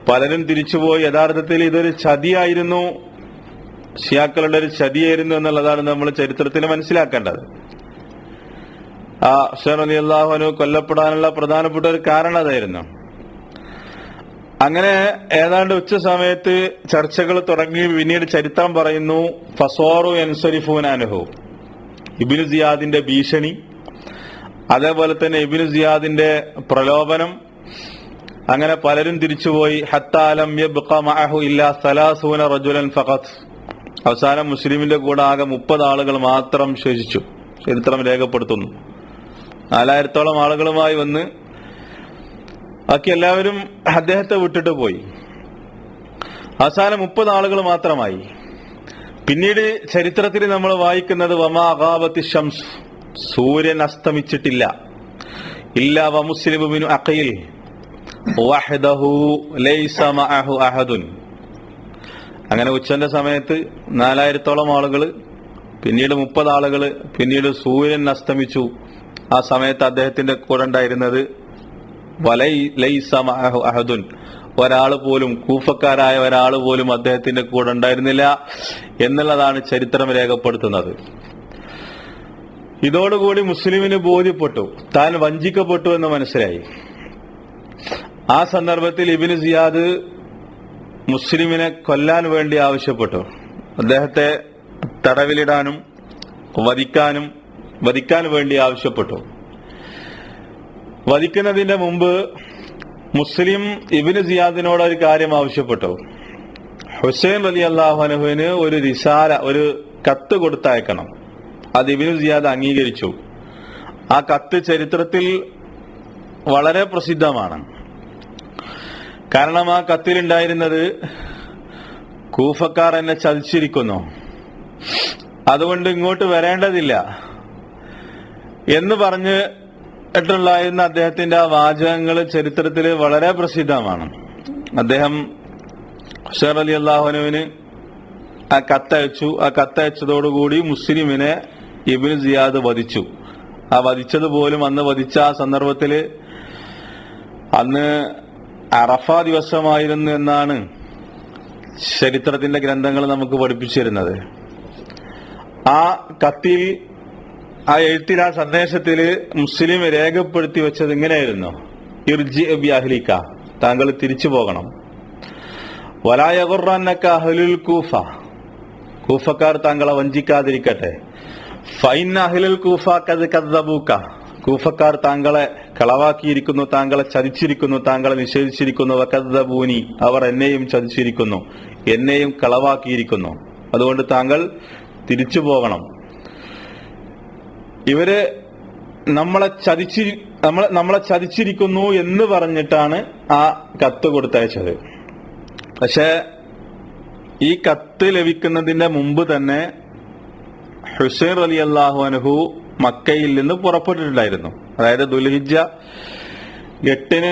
പലരും തിരിച്ചുപോയി. യഥാർത്ഥത്തിൽ ഇതൊരു ചതിയായിരുന്നു, ഷിയാക്കളുടെ ഒരു ചതിയായിരുന്നു എന്നുള്ളതാണ് നമ്മൾ ചരിത്രത്തിൽ മനസ്സിലാക്കേണ്ടത്. ആ ഹുസൈൻ റളിയല്ലാഹു അൻഹു കൊല്ലപ്പെടാനുള്ള പ്രധാനപ്പെട്ട ഒരു കാരണം അതായിരുന്നു. അങ്ങനെ ഏതാണ്ട് ഉച്ച സമയത്ത് ചർച്ചകൾ തുടങ്ങി. പിന്നീട് ചരിത്രം പറയുന്നു, ഫസോറു യൻസരിഫൂന അൻഹു, ഇബ്നു സിയാദിന്റെ ഭീഷണി, അതേപോലെ തന്നെ ഇബ്നു സിയാദിന്റെ പ്രലോഭനം, അങ്ങനെ പലരും തിരിച്ചുപോയി. ഹത്താ ലം യബ്ഖ മഅഹു ഇല്ലാ 30 റജുലൻ ഫഖത്ത്. അവസാനം മുസ്ലിമിന്റെ കൂടെ ആകെ 30 ആളുകൾ മാത്രം ശേഷിച്ചു. ചരിത്രം രേഖപ്പെടുത്തുന്നു. 4000-ഓളം ആളുകളുമായി വന്ന് ബാക്കി എല്ലാവരും അദ്ദേഹത്തെ വിട്ടിട്ട് പോയി. അവസാനം 30 ആളുകൾ മാത്രമായി. പിന്നീട് ചരിത്രത്തിൽ നമ്മൾ വായിക്കുന്നത് വമാ ഗാബത്തി ശംസ്, സൂര്യൻ അസ്തമിച്ചിട്ടില്ല, ഇല്ലാ വമുസ്ലിം ഇബ്നു അഖീൽ വഹദഹു ലൈസ മഅഹു അഹദുൻ. അങ്ങനെ ഉച്ചന്റെ സമയത്ത് 4000-ഓളം ആളുകൾ, പിന്നീട് 30 ആളുകൾ, പിന്നീട് സൂര്യൻ അസ്തമിച്ചു. ആ സമയത്ത് അദ്ദേഹത്തിന്റെ കൂടെ ഉണ്ടായിരുന്നത് ലൈസ മഅഹു അഹദുൻ, ഒരാൾ പോലും, കൂഫക്കാരായ ഒരാൾ പോലും അദ്ദേഹത്തിന്റെ കൂടെ ഉണ്ടായിരുന്നില്ല എന്നുള്ളതാണ് ചരിത്രം രേഖപ്പെടുത്തുന്നത്. ഇതോടുകൂടി മുസ്ലിമിന് ബോധ്യപ്പെട്ടു, താൻ വഞ്ചിക്കപ്പെട്ടു എന്ന് മനസ്സിലായി. ആ സന്ദർഭത്തിൽ ഇബ്നു സിയാദ് മുസ്ലിമിനെ കൊല്ലാൻ വേണ്ടി ആവശ്യപ്പെട്ടു. അദ്ദേഹത്തെ തടവിലിടാനും വധിക്കാൻ വേണ്ടി ആവശ്യപ്പെട്ടു. വധിക്കുന്നതിന്റെ മുമ്പ് മുസ്ലിം ഇബ്നു സിയാദിനോട് ഒരു കാര്യം ആവശ്യപ്പെട്ടു. ഹുസൈൻ റളിയല്ലാഹു അൻഹുവിന് ഒരു റിസാല, ഒരു കത്ത് കൊടുത്തയക്കണം. അത് ഇബ്നു സിയാദ് അംഗീകരിച്ചു. ആ കത്ത് ചരിത്രത്തിൽ വളരെ പ്രസിദ്ധമാണ്. കാരണം ആ കത്തിലുണ്ടായിരുന്നത്, കൂഫക്കാർ എന്നെ ചതിച്ചിരിക്കുന്നു, അതുകൊണ്ട് ഇങ്ങോട്ട് വരേണ്ടതില്ല എന്ന് പറഞ്ഞിട്ടുണ്ടായിരുന്ന അദ്ദേഹത്തിന്റെ ആ വാചകങ്ങൾ ചരിത്രത്തിൽ വളരെ പ്രസിദ്ധമാണ്. അദ്ദേഹം ഹുസൈൻ റളിയല്ലാഹു അൻഹുവിന് ആ കത്തയച്ചു. ആ കത്തയച്ചതോടുകൂടി മുസ്ലിമിനെ ഇബ്നു സിയാദ് വധിച്ചു. ആ വധിച്ചത് പോലും, അന്ന് വധിച്ച ആ സന്ദർഭത്തില് അന്ന് അറഫ ദിവസമായിരുന്നു എന്നാണ് ചരിത്രത്തിന്റെ ഗ്രന്ഥങ്ങൾ നമുക്ക് പഠിപ്പിച്ചിരുന്നത്. ആ കത്തിൽ, ആ എഴുത്തിൽ, ആ സന്ദേശത്തില് മുസ്ലിം രേഖപ്പെടുത്തി വെച്ചത് ഇങ്ങനെയായിരുന്നു: ഇർജി ബി അഹ്ലിക, താങ്കൾ തിരിച്ചു പോകണം. വലാ യഗുറന്നക അഹ്ലുൽ കൂഫ, കൂഫക്കാർ താങ്കളെ വഞ്ചിക്കാതിരിക്കട്ടെ. ഫൈന അഹ്ലുൽ കൂഫ ഖദ് കദ്ദബൂക, കൂഫക്കാർ താങ്കളെ കളവാക്കിയിരിക്കുന്നു, താങ്കളെ ചതിച്ചിരിക്കുന്നു, താങ്കളെ നിഷേധിച്ചിരിക്കുന്നു. വകദ്ദബൂനി, അവർ എന്നെയും ചതിച്ചിരിക്കുന്നു, എന്നെയും കളവാക്കിയിരിക്കുന്നു. അതുകൊണ്ട് താങ്കൾ തിരിച്ചു പോകണം. ഇവര് നമ്മളെ ചതിച്ചിരിക്കുന്നു എന്ന് പറഞ്ഞിട്ടാണ് ആ കത്ത് കൊടുത്തയച്ചത്. പക്ഷെ ഈ കത്ത് ലഭിക്കുന്നതിന്റെ മുമ്പ് തന്നെ ഹുസൈൻ റളിയല്ലാഹു അൻഹു മക്കയിൽ നിന്ന് പുറപ്പെട്ടിട്ടുണ്ടായിരുന്നു. അതായത് ദുൽഹിജ്ജ 8-ന്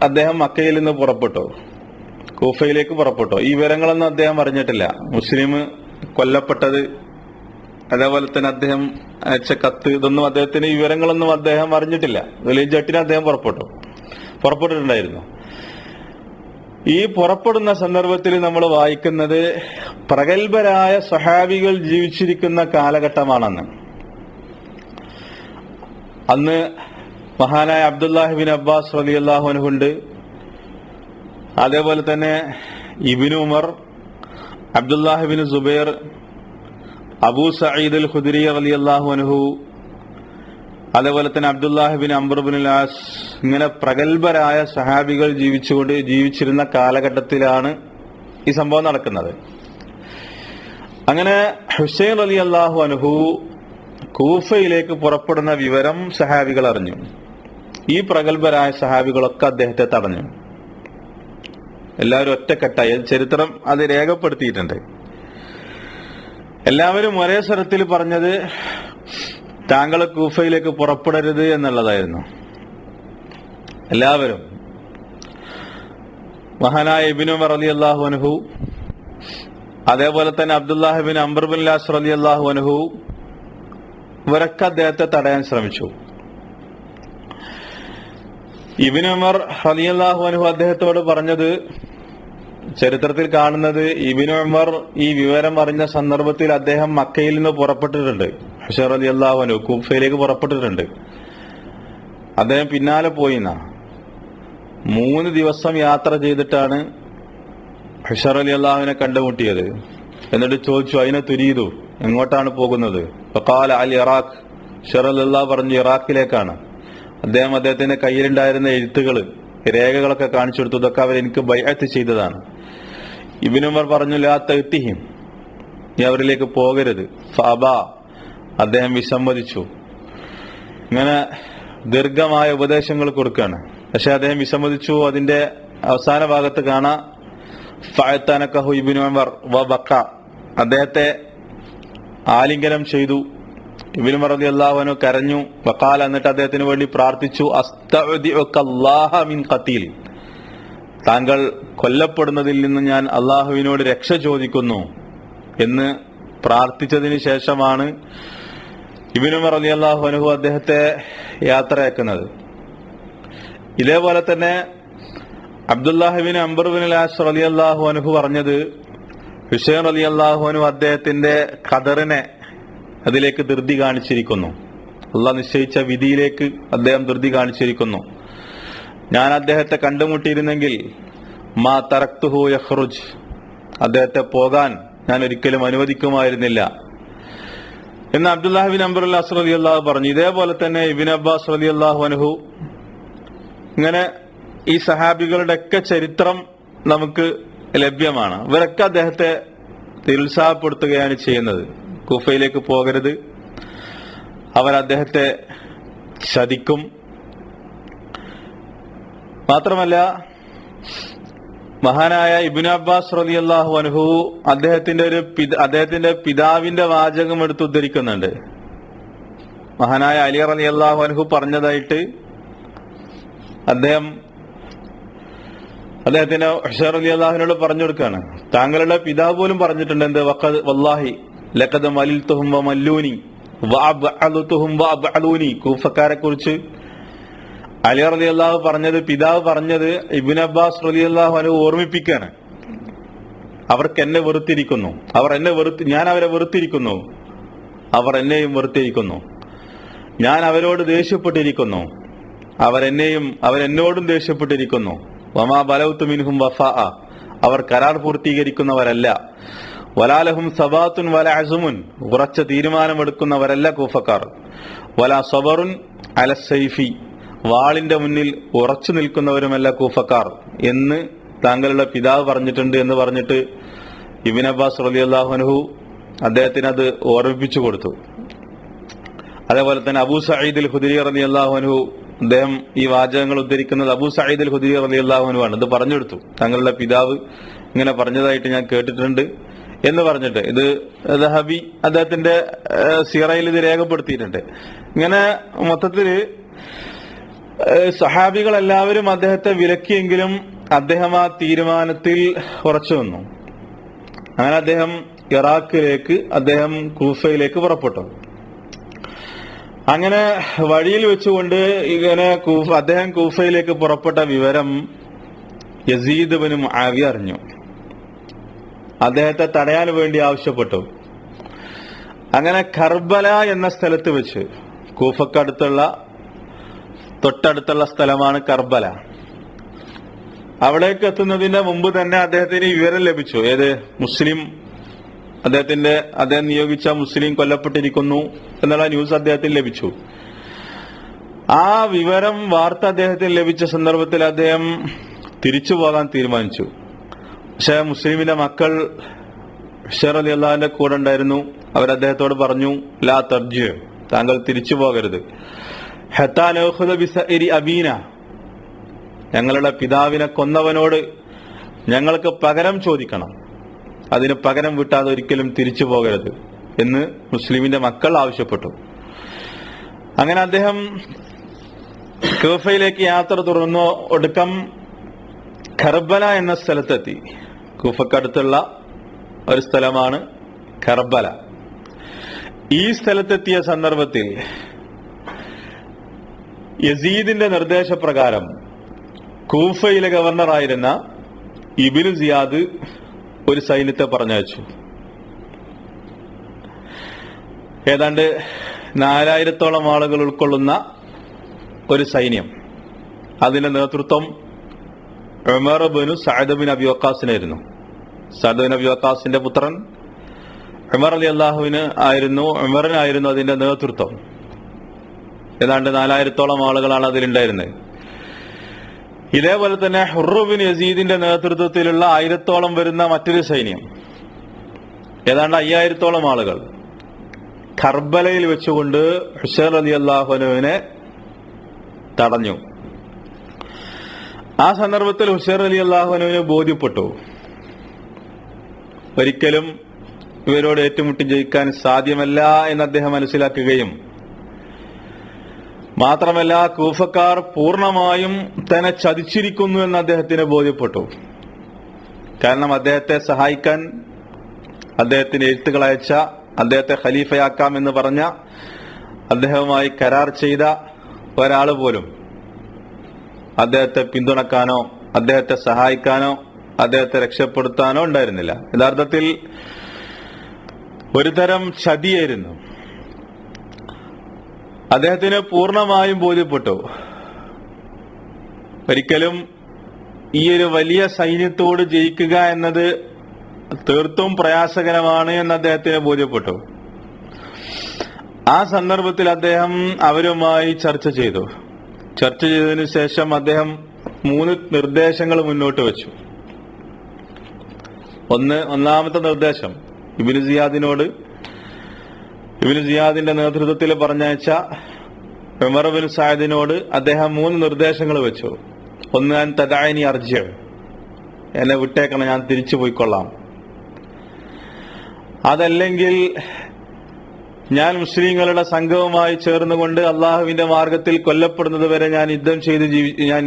അദ്ദേഹം മക്കയിൽ നിന്ന് പുറപ്പെട്ടു, കൂഫയിലേക്ക് പുറപ്പെട്ടു. ഈ വിവരങ്ങളൊന്നും അദ്ദേഹം അറിഞ്ഞിട്ടില്ല. മുസ്ലിം കൊല്ലപ്പെട്ടത്, അതേപോലെ തന്നെ അദ്ദേഹം അയച്ച കത്ത്, ഇതൊന്നും അദ്ദേഹത്തിന് ഈ വിവരങ്ങളൊന്നും അദ്ദേഹം അറിഞ്ഞിട്ടില്ല. ദുൽഹിജ്ജ 8-ന് അദ്ദേഹം പുറപ്പെട്ടിട്ടുണ്ടായിരുന്നു. ഈ പുറപ്പെടുന്ന സന്ദർഭത്തിൽ നമ്മൾ വായിക്കുന്നത് പ്രഗത്ഭരായ സഹാബികൾ ജീവിച്ചിരിക്കുന്ന കാലഘട്ടമാണെന്ന്. അന്ന് മഹാനായ അബ്ദുല്ലാഹി ബിൻ അബ്ബാസ് റളിയല്ലാഹു അൻഹു ഉണ്ട്, അതേപോലെ തന്നെ ഇബ്നു ഉമർ, അബ്ദുല്ലാഹി ബിൻ സുബൈർ, അബൂ സഈദ് അൽ ഖുദരി റളിയല്ലാഹു അൻഹു, അതേപോലെ തന്നെ Abdullahi bin Amr bin as, ഇങ്ങനെ പ്രഗത്ഭരായ സഹാബികൾ ജീവിച്ചിരുന്ന കാലഘട്ടത്തിലാണ് ഈ സംഭവം നടക്കുന്നത്. അങ്ങനെ ഹുസൈൻ റളിയല്ലാഹു അൻഹു കൂഫയിലേക്ക് പുറപ്പെടുന്ന വിവരം സഹാബികൾ അറിഞ്ഞു. ഈ പ്രഗത്ഭരായ സഹാബികളൊക്കെ അദ്ദേഹത്തെ തടഞ്ഞു. എല്ലാവരും ഒറ്റക്കെട്ടായി. ചരിത്രം അത് രേഖപ്പെടുത്തിയിട്ടുണ്ട്. എല്ലാവരും ഒരേ സ്വരത്തിൽ പറഞ്ഞത് താങ്കൾ കൂഫയിലേക്ക് പുറപ്പെടരുത് എന്നുള്ളതായിരുന്നു. എല്ലാവരും. മഹാനായ ഇബ്നു ഉമർ റളിയല്ലാഹു അൻഹു, അതേപോലെ തന്നെ അബ്ദുല്ലാഹ് ബിൻ അംർ ബിൻ ലാസ് റളിയല്ലാഹു അൻഹു ഇവരൊക്കെ അദ്ദേഹത്തെ തടയാൻ ശ്രമിച്ചു. ഇബ്നു ഉമർ റളിയല്ലാഹു അൻഹു അദ്ദേഹത്തോട് പറഞ്ഞത്, ചരിത്രത്തിൽ കാണുന്നത്, ഇബ്നു ഉമർ ഈ വിവരം അറിഞ്ഞ സന്ദർഭത്തിൽ അദ്ദേഹം മക്കയിൽ നിന്ന് പുറപ്പെട്ടിട്ടുണ്ട്. ഹുശൈർ റളിയല്ലാഹു അൻഹു കൂഫയിലേക്ക് പുറപ്പെട്ടിട്ടുണ്ട്. അദ്ദേഹം പിന്നാലെ പോയിന്ന 3 ദിവസം യാത്ര ചെയ്തിട്ടാണ് ഹുശൈർ റളിയല്ലാഹുവിനെ കണ്ടുമുട്ടിയത്. എന്നിട്ട് ചോദിച്ചു, അതിനെ തുരീതു, എങ്ങോട്ടാണ് പോകുന്നത്? ഫഖാല അൽ ഇറാഖ്. ഹുശൈർ റളിയല്ലാഹു പറഞ്ഞു, ഇറാഖിലേക്കാണ്. അദ്ദേഹത്തിന്റെ കയ്യിലുണ്ടായിരുന്ന എഴുത്തുകള്, രേഖകളൊക്കെ കാണിച്ചു കൊടുത്തു. ഇതൊക്കെ അവർ എനിക്ക് ബൈഅത്ത് ചെയ്തതാണ്. ഇബ്നു ഉമർ പറഞ്ഞു, ലാ തഅ്തിഹിം, നീ അവരിലേക്ക് പോകരുത്. ഫഅബാ, അദ്ദേഹം വിസമ്മതിച്ചു. ഇങ്ങനെ ദീർഘമായ ഉപദേശങ്ങൾ കൊടുക്കുകയാണ്. പക്ഷെ അദ്ദേഹം വിസമ്മതിച്ചു. അതിന്റെ അവസാന ഭാഗത്ത് കാണാം, ഫഅതനകഹു ഇബ്നു ഉമർ വബക, അദ്ദേഹത്തെ ആലിംഗനം ചെയ്തു. ഇബ്നു ഉമർ റളിയല്ലാഹു അൻഹു കരഞ്ഞു. വഖാല, എന്നിട്ട് അദ്ദേഹത്തിന് വേണ്ടി പ്രാർത്ഥിച്ചു, അസ്തഉദിഉകല്ലാഹ മിൻ ഖതീൽ, താങ്കൾ കൊല്ലപ്പെടുന്നതിൽ നിന്ന് ഞാൻ അള്ളാഹുവിനോട് രക്ഷ ചോദിക്കുന്നു എന്ന് പ്രാർത്ഥിച്ചതിന് ശേഷമാണ് ഇബ്നു ഉമർ റളിയല്ലാഹു അൻഹു അദ്ദേഹത്തെ യാത്രയാക്കുന്നത്. ഇതേപോലെ തന്നെ അബ്ദുല്ലാഹ് ബിൻ അംർ ബിൻ ലാസ് റളിയല്ലാഹു അൻഹു പറഞ്ഞത്, ഹുസൈൻ റളിയല്ലാഹു അൻഹു അദ്ദേഹത്തിന്റെ ഖദറിനെ അതിലേക്ക് ധൃതി കാണിച്ചിരിക്കുന്നു. അള്ളാഹ് നിശ്ചയിച്ച വിധിയിലേക്ക് അദ്ദേഹം ധൃതി കാണിച്ചിരിക്കുന്നു. ഞാൻ അദ്ദേഹത്തെ കണ്ടുമുട്ടിയിരുന്നെങ്കിൽ മാ തറക്തുഹു യഖ്റുജ്, അദ്ദേഹത്തെ പോകാൻ ഞാൻ ഒരിക്കലും അനുവദിക്കുമായിരുന്നില്ല എന്ന് അബ്ദുല്ലാഹ് ബിൻ അംർ റളിയല്ലാഹു പറഞ്ഞു. ഇതേപോലെ തന്നെ ഇബ്നു അബ്ബാസ് റളിയല്ലാഹു അൻഹു, ഇങ്ങനെ ഈ സഹാബികളുടെ ഒക്കെ ചരിത്രം നമുക്ക് ലഭ്യമാണ്. ഇവരൊക്കെ അദ്ദേഹത്തെ നിരുത്സാഹപ്പെടുത്തുകയാണ് ചെയ്യുന്നത്. കൂഫയിലേക്ക് പോകരുത്, അവർ അദ്ദേഹത്തെ ചതിക്കും. മാത്രമല്ല, മഹാനായ ഇബ്നു അബ്ബാസ് റളിയല്ലാഹു അൻഹു അദ്ദേഹത്തിന്റെ പിതാവിന്റെ വാചകം എടുത്ത് ഉദ്ധരിക്കുന്നുണ്ട്. മഹാനായ അലി റളിയല്ലാഹു അൻഹു പറഞ്ഞതായിട്ട് അദ്ദേഹത്തിന്റെ ഹുസൈൻ റളിയല്ലാഹുവിനോട് പറഞ്ഞു കൊടുക്കുകയാണ്. താങ്കളുടെ പിതാവ് പോലും പറഞ്ഞിട്ടുണ്ട്, എന്ത്, വല്ലാഹി ലഖദ് മലിൽതുഹും വമല്ലൂനി വഅബ്അലുതുഹും വഅബ്അലൂനി. കൂഫക്കാരെ കുറിച്ച് അലി റളിയല്ലാഹു പറഞ്ഞത്, പിതാവ് പറഞ്ഞത് ഇബ്നു അബ്ബാസ് റളിയല്ലാഹു അൻഹു ഓർമ്മിപ്പിക്കുകയാണ്. അവർക്ക് എന്നെ വെറുത്തിരിക്കുന്നു, ഞാൻ അവരെ വെറുത്തിരിക്കുന്നു, അവർ എന്നെയും വെറുത്തിരിക്കുന്നു. ഞാൻ അവരോട് ദേഷ്യപ്പെട്ടിരിക്കുന്നു, അവരെന്നോടും ദേഷ്യപ്പെട്ടിരിക്കുന്നു. വമാ ബലൗതു മിൻഹും വഫാഅ, അവർ കരാർ പൂർത്തീകരിക്കുന്നവരല്ല. വലാലഹും സബാത്തുൻ വല അസുമുൻ, ഉറച്ച തീരുമാനമെടുക്കുന്നവരല്ല കൂഫക്കാർ. വലാ സബറുൻ അല സൈഫി, വാളിന്റെ മുന്നിൽ ഉറച്ചു നിൽക്കുന്നവരുമല്ല കൂഫക്കാർ എന്ന് താങ്കളുടെ പിതാവ് പറഞ്ഞിട്ടുണ്ട് എന്ന് പറഞ്ഞിട്ട് ഇബ്നു അബ്ബാസ് റളിയല്ലാഹു അൻഹു അദ്ദേഹത്തിന് അത് ഓർമ്മിപ്പിച്ചു കൊടുത്തു. അതേപോലെ തന്നെ അബൂ സഈദ് അൽ ഖുദരി റളിയല്ലാഹു അൻഹു, അദ്ദേഹം ഈ വാചകങ്ങൾ ഉദ്ധരിക്കുന്നത് അബൂ സഈദ് അൽ ഖുദരി റളിയല്ലാഹു അൻഹു ആണ്. ഇത് പറഞ്ഞെടുത്തു, താങ്കളുടെ പിതാവ് ഇങ്ങനെ പറഞ്ഞതായിട്ട് ഞാൻ കേട്ടിട്ടുണ്ട് എന്ന് പറഞ്ഞിട്ട്. ഇത് ദഹബി അദ്ദേഹത്തിന്റെ സീറയിൽ ഇത് രേഖപ്പെടുത്തിയിട്ടുണ്ട്. ഇങ്ങനെ മൊത്തത്തില് സഹാബികൾ എല്ലാവരും അദ്ദേഹത്തെ വിലക്കിയെങ്കിലും അദ്ദേഹം ആ തീരുമാനത്തിൽ ഉറച്ചു നിന്നു. അങ്ങനെ അദ്ദേഹം ഇറാഖിലേക്ക്, കൂഫയിലേക്ക് പുറപ്പെട്ടു. അങ്ങനെ വഴിയിൽ വെച്ചുകൊണ്ട് അദ്ദേഹം കൂഫയിലേക്ക് പുറപ്പെട്ട വിവരം യസീദ് ബിൻ മുആവിയ അറിഞ്ഞു. അദ്ദേഹത്തെ തടയാൻ വേണ്ടി ആവശ്യപ്പെട്ടു. അങ്ങനെ കർബല എന്ന സ്ഥലത്ത് വെച്ച്, കൂഫക്കടുത്തുള്ള തൊട്ടടുത്തുള്ള സ്ഥലമാണ് കർബല. അവിടേക്ക് എത്തുന്നതിന് മുമ്പ് തന്നെ അദ്ദേഹത്തിന് വിവരം ലഭിച്ചു. അദ്ദേഹം നിയോഗിച്ച മുസ്ലിം കൊല്ലപ്പെട്ടിരിക്കുന്നു എന്നുള്ള ന്യൂസ് അദ്ദേഹത്തിന് ലഭിച്ചു. ആ വാർത്ത അദ്ദേഹത്തിന് ലഭിച്ച സന്ദർഭത്തിൽ അദ്ദേഹം തിരിച്ചു പോകാൻ തീരുമാനിച്ചു. പക്ഷെ മുസ്ലിമിന്റെ മക്കൾ ഹുസൈൻ റളിയല്ലാഹുവിന്റെ കൂടെ ഉണ്ടായിരുന്നു. അവരദ്ദേഹത്തോട് പറഞ്ഞു, ലാ തർജി, താങ്കൾ തിരിച്ചു പോകരുത്. ഹത്താ നഅഖുദ ബിസഇരി അബീന, ഞങ്ങളുടെ പിതാവിനെ കൊന്നവനോട് ഞങ്ങൾക്ക് പകരം ചോദിക്കണം. അതിന് പകരം വിട്ടാതെ ഒരിക്കലും തിരിച്ചു പോകരുത് എന്ന് മുസ്ലിമിന്റെ മക്കൾ ആവശ്യപ്പെട്ടു. അങ്ങനെ അദ്ദേഹം കൂഫയിലേക്ക് യാത്ര തുടർന്നു. ഒടുക്കം കർബല എന്ന സ്ഥലത്തെത്തി. കൂഫക്കടുത്തുള്ള ഒരു സ്ഥലമാണ് കർബല. ഈ സ്ഥലത്തെത്തിയ സന്ദർഭത്തിൽ യസീദിന്റെ നിർദ്ദേശപ്രകാരം കൂഫയിലെ ഗവർണറായിരുന്ന ഇബ്നു സിയാദ് ഒരു സൈന്യത്തെ പറഞ്ഞയച്ചു. ഏതാണ്ട് 4000-ഓളം ആളുകൾ ഉൾക്കൊള്ളുന്ന ഒരു സൈന്യം. അതിന്റെ നേതൃത്വം Umar bin Saad bin Abi വഖാസിനായിരുന്നു. സഅദ് ബിൻ അബി വഖാസിന്റെ പുത്രൻ ഉമർ റളിയല്ലാഹുവിന് ആയിരുന്നു. ഉമറിനായിരുന്നു അതിന്റെ നേതൃത്വം. ഏതാണ്ട് 4000-ഓളം ആളുകളാണ് അതിലുണ്ടായിരുന്നത്. ഇതേപോലെ തന്നെ ഹുർറു ബിൻ യസീദിന്റെ നേതൃത്വത്തിലുള്ള 1000-ഓളം വരുന്ന മറ്റൊരു സൈന്യം, ഏതാണ്ട് 5000-ഓളം ആളുകൾ കർബലയിൽ വെച്ചുകൊണ്ട് ഹുസൈൻ റളിയല്ലാഹു അൻഹുവിനെ തടഞ്ഞു. ആ സന്ദർഭത്തിൽ ഹുസൈൻ റളിയല്ലാഹു അൻഹുവിനെ ബോധ്യപ്പെട്ടു, ഒരിക്കലും ഇവരോട് ഏറ്റുമുട്ടി ജയിക്കാൻ സാധ്യമല്ല എന്ന് അദ്ദേഹം മനസ്സിലാക്കുകയും മാത്രമല്ല കൂഫക്കാർ പൂർണ്ണമായും തന്നെ ചതിച്ചിരിക്കുന്നു എന്ന് അദ്ദേഹത്തിന് ബോധ്യപ്പെട്ടു. കാരണം അദ്ദേഹത്തെ സഹായിക്കാൻ അദ്ദേഹത്തിന് എഴുത്തുകൾ അയച്ച, അദ്ദേഹത്തെ ഖലീഫയാക്കാം എന്ന് പറഞ്ഞ, അദ്ദേഹവുമായി കരാർ ചെയ്ത ഒരാൾ പോലും അദ്ദേഹത്തെ പിന്തുണക്കാനോ അദ്ദേഹത്തെ സഹായിക്കാനോ അദ്ദേഹത്തെ രക്ഷപ്പെടുത്താനോ ഉണ്ടായിരുന്നില്ല. യഥാർത്ഥത്തിൽ ഒരു തരം ചതിയായിരുന്നു. അദ്ദേഹത്തിന് പൂർണ്ണമായും ബോധ്യപ്പെട്ടു, ഒരിക്കലും ഈ ഒരു വലിയ സൈന്യത്തോട് ജയിക്കുക എന്നത് തീർത്തും പ്രയാസകരമാണ് എന്ന് അദ്ദേഹത്തിന് ബോധ്യപ്പെട്ടു. ആ സന്ദർഭത്തിൽ അദ്ദേഹം അവരുമായി ചർച്ച ചെയ്തു. ചർച്ച ചെയ്തതിനു ശേഷം അദ്ദേഹം 3 നിർദ്ദേശങ്ങൾ മുന്നോട്ട് വെച്ചു. ഒന്നാമത്തെ നിർദ്ദേശം ഇബ്നു സിയാദിന്റെ നേതൃത്വത്തിൽ പറഞ്ഞയച്ച ഉമർ ബിൻ സഅദിനോട് അദ്ദേഹം 3 നിർദ്ദേശങ്ങൾ വെച്ചു. ഒന്ന്, ഞാൻ തദഅനി അർജി, എന്നെ വിട്ടേക്കണം, ഞാൻ തിരിച്ചു പോയിക്കൊള്ളാം. അതല്ലെങ്കിൽ ഞാൻ മുസ്ലിങ്ങളുടെ സംഘവുമായി ചേർന്നുകൊണ്ട് അള്ളാഹുവിന്റെ മാർഗത്തിൽ കൊല്ലപ്പെടുന്നത് വരെ ഞാൻ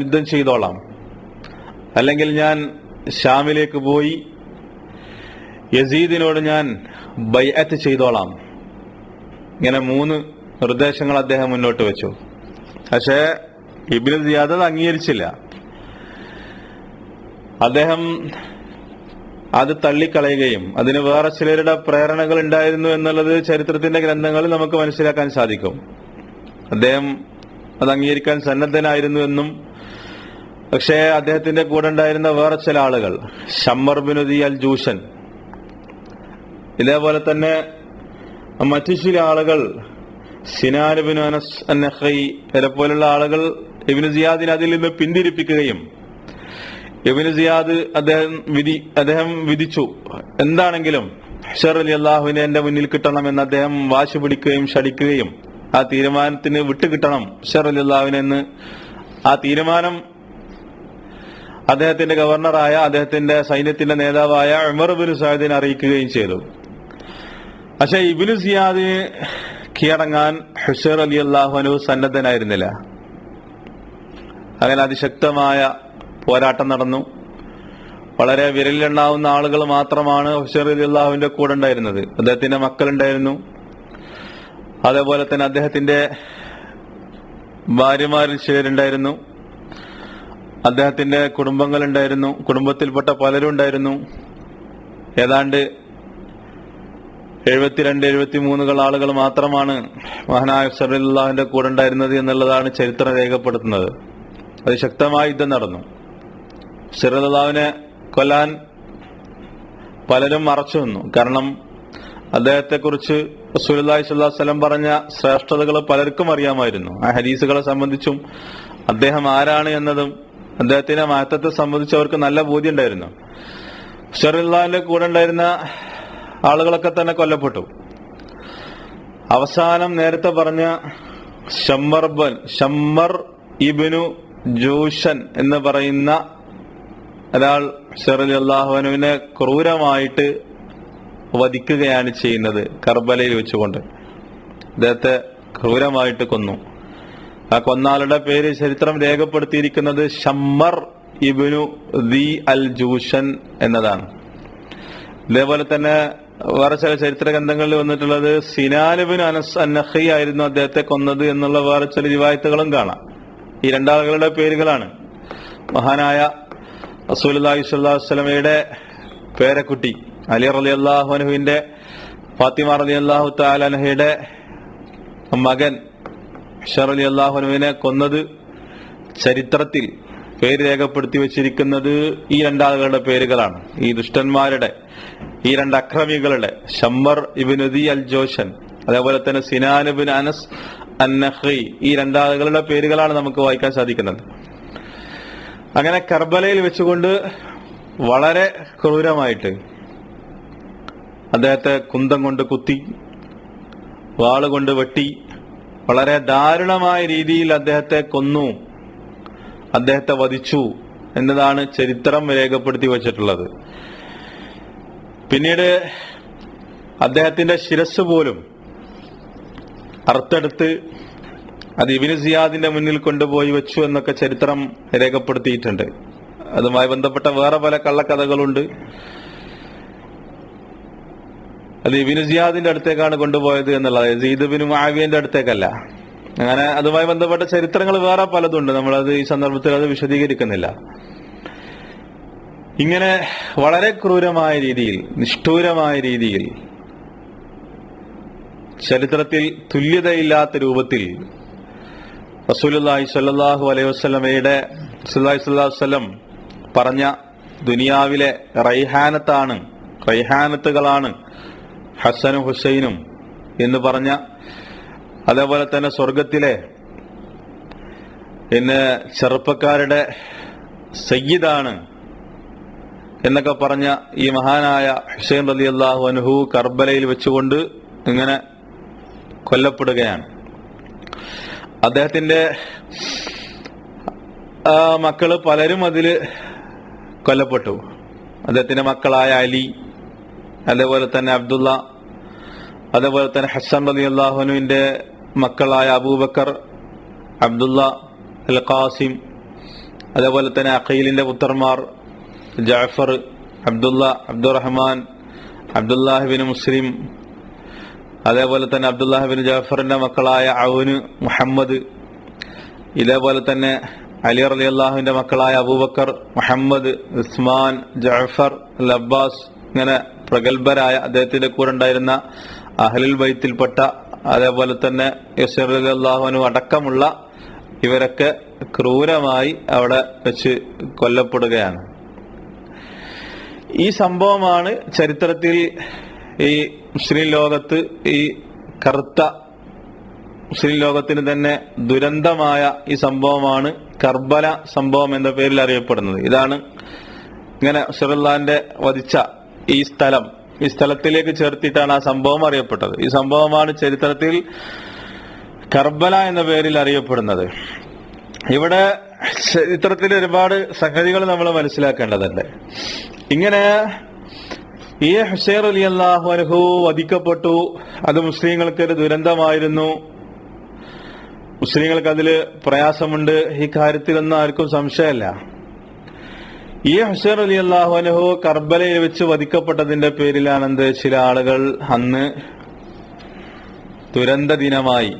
യുദ്ധം ചെയ്തോളാം. അല്ലെങ്കിൽ ഞാൻ ഷാമിലേക്ക് പോയി യസീദിനോട് ഞാൻ ബൈഅത്ത് ചെയ്തോളാം. ഇങ്ങനെ 3 നിർദ്ദേശങ്ങൾ അദ്ദേഹം മുന്നോട്ട് വെച്ചു. പക്ഷേ ഇബ്നു സിയാദ് അത് അംഗീകരിച്ചില്ല. അദ്ദേഹം അത് തള്ളിക്കളയുകയും അതിന് വേറെ ചിലരുടെ പ്രേരണകൾ ഉണ്ടായിരുന്നു എന്നുള്ളത് ചരിത്രത്തിന്റെ ഗ്രന്ഥങ്ങളിൽ നമുക്ക് മനസ്സിലാക്കാൻ സാധിക്കും. അദ്ദേഹം അത് അംഗീകരിക്കാൻ സന്നദ്ധനായിരുന്നു എന്നും, പക്ഷേ അദ്ദേഹത്തിന്റെ കൂടെ ഉണ്ടായിരുന്ന വേറെ ചില ആളുകൾ, ഷമ്മർ ബിൻ ഉദി അൽ ജൂഷൻ, ഇതേപോലെ തന്നെ മറ്റു ചില ആളുകൾ, സിനാൻ ബിൻ അനസ് അൻ-നഖി പോലുള്ള ആളുകൾ ഇബ്നു സിയാദിനെ അതിൽ നിന്ന് പിന്തിരിപ്പിക്കുകയും ഇബ്നു സിയാദ് അദ്ദേഹം വിധിച്ചു, എന്താണെങ്കിലും ഹുസൈൻ റളിയല്ലാഹുവിനെ എന്റെ മുന്നിൽ കിട്ടണമെന്ന് അദ്ദേഹം വാശി പിടിക്കുകയും ശടിക്കുകയും ആ തീരുമാനത്തിന് വിട്ടുകിട്ടണം ഹുസൈൻ റളിയല്ലാഹുവിനെ എന്ന് ആ തീരുമാനം അദ്ദേഹത്തിന്റെ ഗവർണറായ, അദ്ദേഹത്തിന്റെ സൈന്യത്തിന്റെ നേതാവായ ഉമർ ബിൻ സഅദിനെ അറിയിക്കുകയും ചെയ്തു. പക്ഷെ ഇബ്നു സിയാദിന് കീഴടങ്ങാൻ ഹുസൈൻ റളിയല്ലാഹു അൻഹു സന്നദ്ധനായിരുന്നില്ല. അങ്ങനെ അതിശക്തമായ പോരാട്ടം നടന്നു. വളരെ വിരലിലെണ്ണാവുന്ന ആളുകൾ മാത്രമാണ് ഹുസൈൻ റളിയല്ലാഹുവിന്റെ കൂടെ ഉണ്ടായിരുന്നത്. അദ്ദേഹത്തിന്റെ മക്കളുണ്ടായിരുന്നു, അതേപോലെ തന്നെ അദ്ദേഹത്തിന്റെ ഭാര്യമാരിൽ ചിലരുണ്ടായിരുന്നു, അദ്ദേഹത്തിന്റെ കുടുംബങ്ങളുണ്ടായിരുന്നു, കുടുംബത്തിൽപ്പെട്ട പലരും ഉണ്ടായിരുന്നു. ഏതാണ്ട് 72-73 ആളുകൾ മാത്രമാണ് മഹാനായ ഹുസൈൻ റളിയല്ലാഹുവിന്റെ കൂടെ ഉണ്ടായിരുന്നത് എന്നുള്ളതാണ് ചരിത്രം രേഖപ്പെടുത്തുന്നത്. അതിശക്തമായ യുദ്ധം നടന്നു. ഹുസൈൻ റളിയല്ലാഹുവിനെ കൊല്ലാൻ പലരും മറച്ചു നിന്നു. കാരണം അദ്ദേഹത്തെക്കുറിച്ച് റസൂലുള്ളാഹി സ്വല്ലല്ലാഹു അലൈഹി വസല്ലം പറഞ്ഞ ശ്രേഷ്ഠതകൾ പലർക്കും അറിയാമായിരുന്നു. ആ ഹദീസുകളെ സംബന്ധിച്ചും അദ്ദേഹം ആരാണ് എന്നതും അദ്ദേഹത്തിന്റെ മഹത്വത്തെ സംബന്ധിച്ച് അവർക്ക് നല്ല ബോധ്യം ഉണ്ടായിരുന്നു. ഹുസൈൻ റളിയല്ലാഹുവിന്റെ കൂടെ ഉണ്ടായിരുന്ന ആളുകളൊക്കെ തന്നെ കൊല്ലപ്പെട്ടു. അവസാനം നേരത്തെ പറഞ്ഞ ഷമ്മർ ഇബ്നു ജൂഷൻ എന്ന് പറയുന്ന ഒരാൾ ഹുസൈൻ റളിയല്ലാഹു അൻഹുവിനെ ക്രൂരമായിട്ട് വധിക്കുകയാണ് ചെയ്യുന്നത്. കർബലയിൽ വെച്ചുകൊണ്ട് അദ്ദേഹത്തെ ക്രൂരമായിട്ട് കൊന്നു. ആ കൊന്നാളുടെ പേര് ചരിത്രം രേഖപ്പെടുത്തിയിരിക്കുന്നത് ഷമ്മർ ഇബ്നു ദി അൽ ജൂഷൻ എന്നതാണ്. ഇതേപോലെ തന്നെ വേറെ ചില ചരിത്ര ഗ്രന്ഥങ്ങളിൽ വന്നിട്ടുള്ളത് സിനാൻ ഇബ്നു അനസ് അന്നഖി ആയിരുന്നു അദ്ദേഹത്തെ കൊന്നത് എന്നുള്ള വേറെ ചില റിവായത്തുകളും കാണാം. ഈ രണ്ടാളുകളുടെ പേരുകളാണ്. മഹാനായ റസൂലുള്ളാഹി സ്വല്ലല്ലാഹു അലൈഹി വസല്ലമയുടെ പേരക്കുട്ടി അലി റളിയല്ലാഹു അൻഹുവിന്റെ ഫാത്തിമ റളിയല്ലാഹു തആല അൻഹയുടെ മകൻ ഹുസൈൻ റളിയല്ലാഹു അൻഹുവിനെ കൊന്നത് ചരിത്രത്തിൽ പേര് രേഖപ്പെടുത്തി വെച്ചിരിക്കുന്നത് ഈ രണ്ടാളുകളുടെ പേരുകളാണ്. ഈ ദുഷ്ടന്മാരുടെ, ഈ രണ്ട് അക്രമികളുടെ, ഷമ്മർ ഇബ്നു ദി അൽ ജോഷൻ അതേപോലെ തന്നെ സിനാൻ ഇബ്നു അനസ് അന്നഖി, ഈ രണ്ടാളുകളുടെ പേരുകളാണ് നമുക്ക് വായിക്കാൻ സാധിക്കുന്നത്. അങ്ങനെ കർബലയിൽ വെച്ചുകൊണ്ട് വളരെ ക്രൂരമായിട്ട് അദ്ദേഹത്തെ കുന്തം കൊണ്ട് കുത്തി, വാളുകൊണ്ട് വെട്ടി, വളരെ ദാരുണമായ രീതിയിൽ അദ്ദേഹത്തെ കൊന്നു, അദ്ദേഹത്തെ വധിച്ചു എന്നതാണ് ചരിത്രം രേഖപ്പെടുത്തി വച്ചിട്ടുള്ളത്. പിന്നീട് അദ്ദേഹത്തിന്റെ ശിരസ് പോലും അറുത്തെടുത്ത് അത് ഇബ്നു സിയാദിന്റെ മുന്നിൽ കൊണ്ടുപോയി വെച്ചു എന്നൊക്കെ ചരിത്രം രേഖപ്പെടുത്തിയിട്ടുണ്ട്. അതുമായി ബന്ധപ്പെട്ട വേറെ പല കള്ളക്കഥകളുണ്ട്. അത് ഇബ്നു സിയാദിന്റെ അടുത്തേക്കാണ് കൊണ്ടുപോയത് എന്നുള്ളത്, യസീദ് ബിൻ മുആവിയന്റെ അടുത്തേക്കല്ല. അങ്ങനെ അതുമായി ബന്ധപ്പെട്ട ചരിത്രങ്ങൾ വേറെ പലതുണ്ട്. നമ്മളത് ഈ സന്ദർഭത്തിൽ അത് വിശദീകരിക്കുന്നില്ല. ഇങ്ങനെ വളരെ ക്രൂരമായ രീതിയിൽ, നിഷ്ഠൂരമായ രീതിയിൽ, ചരിത്രത്തിൽ തുല്യതയില്ലാത്ത രൂപത്തിൽ റസൂലുള്ളാഹി സ്വല്ലല്ലാഹു അലൈഹി വസല്ലമയുടെ പറഞ്ഞ ദുനിയാവിലെ റൈഹാനത്തുകളാണ് ഹസനും ഹുസൈനും എന്ന് പറഞ്ഞ, അതേപോലെ തന്നെ സ്വർഗത്തിലെ ചെറുപ്പക്കാരുടെ സയ്യിദാണ് എന്നൊക്കെ പറഞ്ഞ ഈ മഹാനായ ഹുസൈൻ റളിയല്ലാഹു അൻഹു കർബലയിൽ വെച്ചുകൊണ്ട് ഇങ്ങനെ കൊല്ലപ്പെടുകയാണ്. അദ്ദേഹത്തിന്റെ മക്കള് പലരും അതില് കൊല്ലപ്പെട്ടു. അദ്ദേഹത്തിന്റെ മക്കളായ അലി, അതേപോലെ തന്നെ അബ്ദുള്ള, അതേപോലെ തന്നെ ഹസൻ റളിയല്ലാഹു അൻഹുവിന്റെ മക്കളായ അബൂബക്കർ, അബ്ദുള്ള, അൽ ഖാസിം, അതേപോലെ തന്നെ അഖീലിന്റെ പുത്രന്മാർ ജഅഫർ, അബ്ദുള്ള, അബ്ദുറഹ്മാൻ, അബ്ദുല്ലാഹിബിൻ മുസ്ലിം, അതേപോലെ തന്നെ അബ്ദുല്ലാഹിബിൻ ജഅഫറിന്റെ മക്കളായ ഔന്, മുഹമ്മദ്, ഇതേപോലെ തന്നെ അലി റളിയല്ലാഹുവിന്റെ മക്കളായ അബൂബക്കർ, മുഹമ്മദ്, ഉസ്മാൻ, ജഅഫർ, അൽ അബ്ബാസ്, ഇങ്ങനെ പ്രഗത്ഭരായ അദ്ദേഹത്തിന്റെ കൂടെ ഉണ്ടായിരുന്ന അഹ്ലുൽ ബൈത്തിൽപ്പെട്ട, അതേപോലെ തന്നെ യസീർ റളിയല്ലാഹു അൻഹു അടക്കമുള്ള ഇവരൊക്കെ ക്രൂരമായി അവിടെ വെച്ച് കൊല്ലപ്പെടുകയാണ്. ഈ സംഭവമാണ് ചരിത്രത്തിൽ ഈ മുസ്ലിം ലോകത്ത്, ഈ കറുത്ത മുസ്ലിം ലോകത്തിന് തന്നെ ദുരന്തമായ ഈ സംഭവമാണ് കർബല സംഭവം എന്ന പേരിൽ അറിയപ്പെടുന്നത്. ഇതാണ് ഇങ്ങനെ റസൂലുള്ളാഹിന്റെ വധിച്ച ഈ സ്ഥലത്തിലേക്ക് ചേർത്തിട്ടാണ് ആ സംഭവം അറിയപ്പെട്ടത്. ഈ സംഭവമാണ് ചരിത്രത്തിൽ കർബല എന്ന പേരിൽ അറിയപ്പെടുന്നത്. ഇവിടെ ചരിത്രത്തിൽ ഒരുപാട് സംഗതികൾ നമ്മൾ മനസ്സിലാക്കേണ്ടതുണ്ട്. ഇങ്ങനെ ഈ ഹുസൈൻ റളിയല്ലാഹു അൻഹു വധിക്കപ്പെട്ടു. അത് മുസ്ലിങ്ങൾക്ക് ഒരു ദുരന്തമായിരുന്നു. മുസ്ലിങ്ങൾക്ക് അതില് പ്രയാസമുണ്ട്. ഈ കാര്യത്തിലൊന്നും ആർക്കും സംശയമല്ല. ഈ ഹുസൈൻ റളിയല്ലാഹു അൻഹു കർബലയിൽ വെച്ച് വധിക്കപ്പെട്ടതിന്റെ പേരിലാണെന്ത് ചില ആളുകൾ അന്ന് ദുരന്ത ദിനമായി,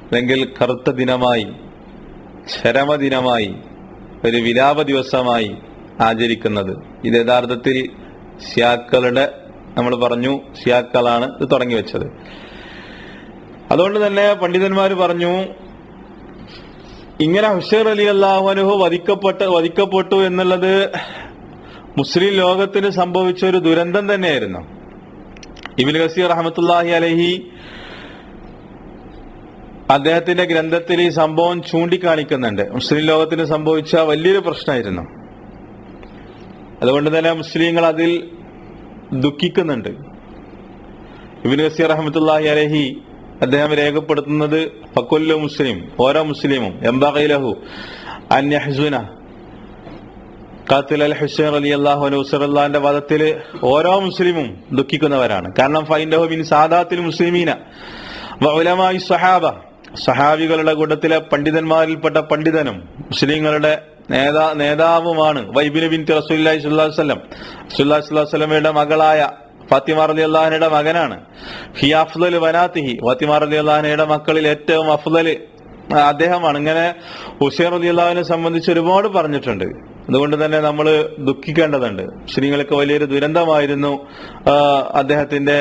അല്ലെങ്കിൽ കറുത്ത ദിനമായി, ചരമദിനമായി, ഒരു വിലാപ ദിവസമായി ആചരിക്കുന്നത്. ഇത് യഥാർത്ഥത്തിൽ ഷിയാക്കളുടെ, നമ്മൾ പറഞ്ഞു ഷിയാക്കളാണ് ഇത് തുടങ്ങി വെച്ചത്. അതുകൊണ്ട് തന്നെ പണ്ഡിതന്മാർ പറഞ്ഞു, ഇങ്ങനെ ഹുസൈൻ റളിയല്ലാഹു അൻഹു വധിക്കപ്പെട്ടു എന്നുള്ളത് മുസ്ലിം ലോകത്തിന് സംഭവിച്ച ഒരു ദുരന്തം തന്നെയായിരുന്നു. ഇബ്നു കസീർ റഹ്മത്തുള്ളാഹി അലൈഹി അദ്ദേഹത്തിന്റെ ഗ്രന്ഥത്തിൽ ഈ സംഭവം ചൂണ്ടിക്കാണിക്കുന്നുണ്ട്. മുസ്ലിം ലോകത്തിന് സംഭവിച്ച വലിയൊരു പ്രശ്നമായിരുന്നു. അതുകൊണ്ട് തന്നെ മുസ്ലിങ്ങൾ അതിൽ ദുഃഖിക്കുന്നുണ്ട്. ഇബ്നു കസീർ റഹ്മത്തുള്ളാഹി അലൈഹി അദ്ദേഹം രേഖപ്പെടുത്തുന്നത്, ഫകുല്ലു മുസ്ലിം, ഓരോ മുസ്ലിമും യംബഗി ലഹു അൻ യഹ്സുന ഖാത്തിൽ അൽ ഹുസൈൻ റളിയല്ലാഹു അൻഹു റസൂലുള്ളാഹിന്റെ വധത്തിൽ ഓരോ മുസ്ലിമും ദുഃഖിക്കുന്നവരാണ്. കാരണം ഫൈൻദഹു മിൻ സാദാത്തിൽ മുസ്ലിമീന വ ഉലമാഇ സ്വഹാബ, സഹാബികളുടെ കൂട്ടത്തിലെ പണ്ഡിതന്മാരിൽപ്പെട്ട പണ്ഡിതനും മുസ്ലിങ്ങളുടെ നേതാവുമാണ്. വൈബിന് ബിൻതി റസൂലുള്ളാഹി സ്വല്ലല്ലാഹു അലൈഹി വസല്ലം, റസൂലുള്ളാഹി സ്വല്ലല്ലാഹു അലൈഹി വസല്ലമയുടെ മകളായ ഫാത്തിമ റളിയല്ലാഹു അൻഹയുടെ മകനാണ്. ഹി അഫ്ളലു ബനാതിഹി, ഫാത്തിമ റളിയല്ലാഹു അൻഹയുടെ മക്കളിൽ ഏറ്റവും അഫ്ളൽ അദ്ദേഹമാണ്. ഇങ്ങനെ ഹുസൈൻ റളിയല്ലാഹുവിനെ സംബന്ധിച്ച് ഒരുപാട് പറഞ്ഞിട്ടുണ്ട്. അതുകൊണ്ട് തന്നെ നമ്മൾ ദുഃഖിക്കേണ്ടതുണ്ട്. മുസ്ലിങ്ങൾക്ക് വലിയൊരു ദുരന്തമായിരുന്നു അദ്ദേഹത്തിന്റെ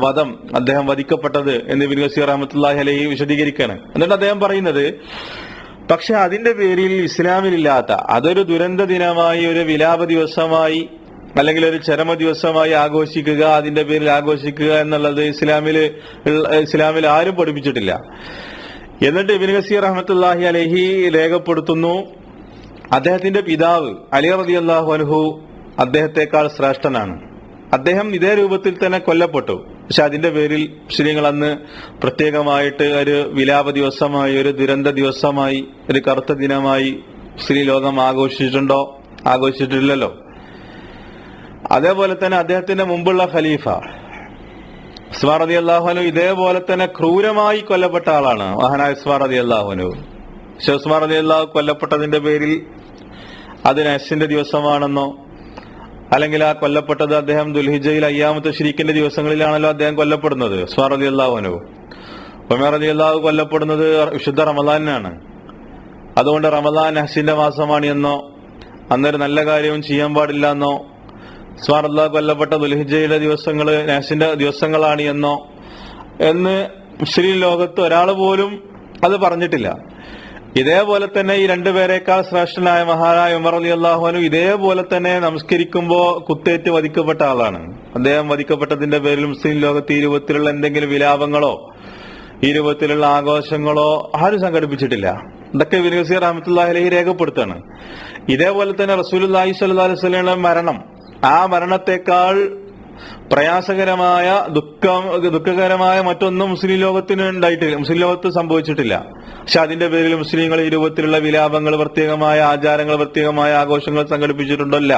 വധം, അദ്ദേഹം വധിക്കപ്പെട്ടത് എന്ന് ഇബ്നു കസീർ റഹ്മത്തുള്ളാഹി അലൈഹി വിശദീകരിക്കുകയാണ്. എന്നിട്ട് അദ്ദേഹം പറയുന്നത്, പക്ഷെ അതിന്റെ പേരിൽ ഇസ്ലാമിലില്ലാത്ത അതൊരു ദുരന്ത ദിനമായി, ഒരു വിലാപ ദിവസമായി, അല്ലെങ്കിൽ ഒരു ചരമ ദിവസമായി ആഘോഷിക്കുക, അതിന്റെ പേരിൽ ആഘോഷിക്കുക എന്നുള്ളത് ഇസ്ലാമിൽ ആരും പഠിപ്പിച്ചിട്ടില്ല. എന്നിട്ട് ഇബ്നു കസീർ റഹ്മത്തുള്ളാഹി അലൈഹി രേഖപ്പെടുത്തുന്നു, അദ്ദേഹത്തിന്റെ പിതാവ് അലി റളിയല്ലാഹു അൻഹു അദ്ദേഹത്തെക്കാൾ ശ്രേഷ്ഠനാണ്. അദ്ദേഹം ഇതേ രൂപത്തിൽ തന്നെ കൊല്ലപ്പെട്ടു. പക്ഷെ അതിന്റെ പേരിൽ മുസ്ലിങ്ങൾ അന്ന് പ്രത്യേകമായിട്ട് ഒരു വിലാപ ദിവസമായി, ഒരു ദുരന്ത ദിവസമായി, ഒരു കറുത്ത ദിനമായി മുസ്ലിം ലോകം ആഘോഷിച്ചിട്ടുണ്ടോ? ആഘോഷിച്ചിട്ടില്ലല്ലോ. അതേപോലെ തന്നെ അദ്ദേഹത്തിന്റെ മുമ്പുള്ള ഖലീഫ ഉസ്മാൻ റളിയല്ലാഹു അൻഹു ഇതേപോലെ തന്നെ ക്രൂരമായി കൊല്ലപ്പെട്ട ആളാണ്, മഹാനായ ഉസ്മാൻ റളിയല്ലാഹു അൻഹു. പക്ഷെ ഉസ്മാൻ റളിയല്ലാഹു കൊല്ലപ്പെട്ടതിന്റെ പേരിൽ അത് നഹ്സിന്റെ ദിവസമാണെന്നോ, അല്ലെങ്കിൽ ആ കൊല്ലപ്പെട്ടത് അദ്ദേഹം ദുൽഹിജ്ജയിൽ അയ്യാമത്തെ ശരീക്കിന്റെ ദിവസങ്ങളിലാണല്ലോ അദ്ദേഹം കൊല്ലപ്പെടുന്നത്, ഉസ്മാൻ റളിയല്ലാഹു അൻഹു. ഉമർ റളിയല്ലാഹു കൊല്ലപ്പെടുന്നത് വിശുദ്ധ റമദാനിനാണ്. അതുകൊണ്ട് റമദാൻ നഹ്സിന്റെ മാസമാണ് എന്നോ, അന്നൊരു നല്ല കാര്യവും ചെയ്യാൻ പാടില്ല എന്നോ, ഉസ്മാൻ റളിയല്ലാഹു കൊല്ലപ്പെട്ട ദുൽഹിജ്ജയുടെ ദിവസങ്ങള് നഹ്സിന്റെ ദിവസങ്ങളാണ് എന്നോ എന്ന് മുസ്ലിം ലോകത്ത് ഒരാൾ പോലും അത് പറഞ്ഞിട്ടില്ല. ഇതേപോലെ തന്നെ ഈ രണ്ടുപേരെക്കാൾ ശ്രേഷ്ഠനായ മഹാനായ ഉമർ റളിയല്ലാഹു അൻഹു ഇതേപോലെ തന്നെ നമസ്കരിക്കുമ്പോ കുത്തേറ്റ് വധിക്കപ്പെട്ട ആളാണ്. അദ്ദേഹം വധിക്കപ്പെട്ടതിന്റെ പേരിൽ മുസ്ലിം ലോകത്ത് ഈ രൂപത്തിലുള്ള എന്തെങ്കിലും വിലാപങ്ങളോ ഈ രൂപത്തിലുള്ള ആഘോഷങ്ങളോ ആരും സംഘടിപ്പിച്ചിട്ടില്ല. ഇതൊക്കെ ഇബ്നു കസീർ റഹ്മത്തുള്ളാഹി അലൈഹി രേഖപ്പെടുത്താണ്. ഇതേപോലെ തന്നെ റസൂലുള്ളാഹി സ്വല്ലല്ലാഹു അലൈഹി വസല്ലമയുടെ മരണം, ആ മരണത്തെക്കാൾ പ്രയാസകരമായ ദുഃഖകരമായ മറ്റൊന്നും മുസ്ലിം ലോകത്തിന് ഉണ്ടായിട്ടില്ല, മുസ്ലിം ലോകത്ത് സംഭവിച്ചിട്ടില്ല. പക്ഷെ അതിന്റെ പേരിൽ മുസ്ലിങ്ങൾ ഈ രൂപത്തിലുള്ള വിലാപങ്ങൾ, പ്രത്യേകമായ ആചാരങ്ങൾ, പ്രത്യേകമായ ആഘോഷങ്ങൾ സംഘടിപ്പിച്ചിട്ടുണ്ടല്ല.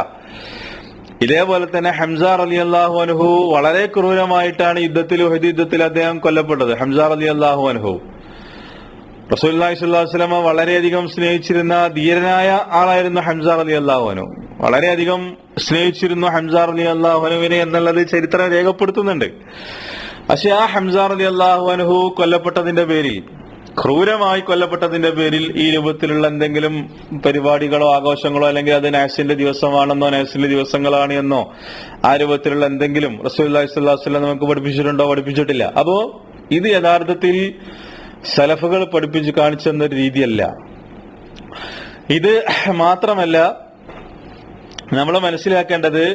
ഇതേപോലെ തന്നെ ഹംസ റളിയല്ലാഹു അൻഹു വളരെ ക്രൂരമായിട്ടാണ് ഉഹദ് യുദ്ധത്തിൽ അദ്ദേഹം കൊല്ലപ്പെട്ടത്. ഹംസ റളിയല്ലാഹു അൻഹു റസൂലുള്ളാഹി സ്വല്ലല്ലാഹു അലൈഹി വസല്ലം വളരെയധികം സ്നേഹിച്ചിരുന്ന ധീരനായ ആളായിരുന്നു ഹംസ റളിയല്ലാഹു അൻഹു. വളരെയധികം സ്നേഹിച്ചിരുന്നു ഹംസ റളിയല്ലാഹു അൻഹുവിനെ എന്നുള്ളത് ചരിത്രം രേഖപ്പെടുത്തുന്നുണ്ട്. പക്ഷെ ആ ഹംസ റളിയല്ലാഹു അൻഹു കൊല്ലപ്പെട്ടതിന്റെ പേരിൽ, ക്രൂരമായി കൊല്ലപ്പെട്ടതിന്റെ പേരിൽ ഈ രൂപത്തിലുള്ള എന്തെങ്കിലും പരിപാടികളോ ആഘോഷങ്ങളോ, അല്ലെങ്കിൽ അത് നഹ്സിന്റെ ദിവസമാണെന്നോ നഹ്സിന്റെ ദിവസങ്ങളാണ് എന്നോ ആ രൂപത്തിലുള്ള എന്തെങ്കിലും റസൂലുള്ളാഹി സ്വല്ലല്ലാഹു അലൈഹി വസല്ലം നമുക്ക് പഠിപ്പിച്ചിട്ടുണ്ടോ? പഠിപ്പിച്ചിട്ടില്ല. അപ്പോ ഇത് യഥാർത്ഥത്തിൽ സലഫുകൾ പഠിപ്പിച്ചു കാണിച്ചെന്നൊരു രീതിയല്ല. ഇത് മാത്രമല്ല, നമ്മൾ മനസ്സിലാക്കേണ്ടത്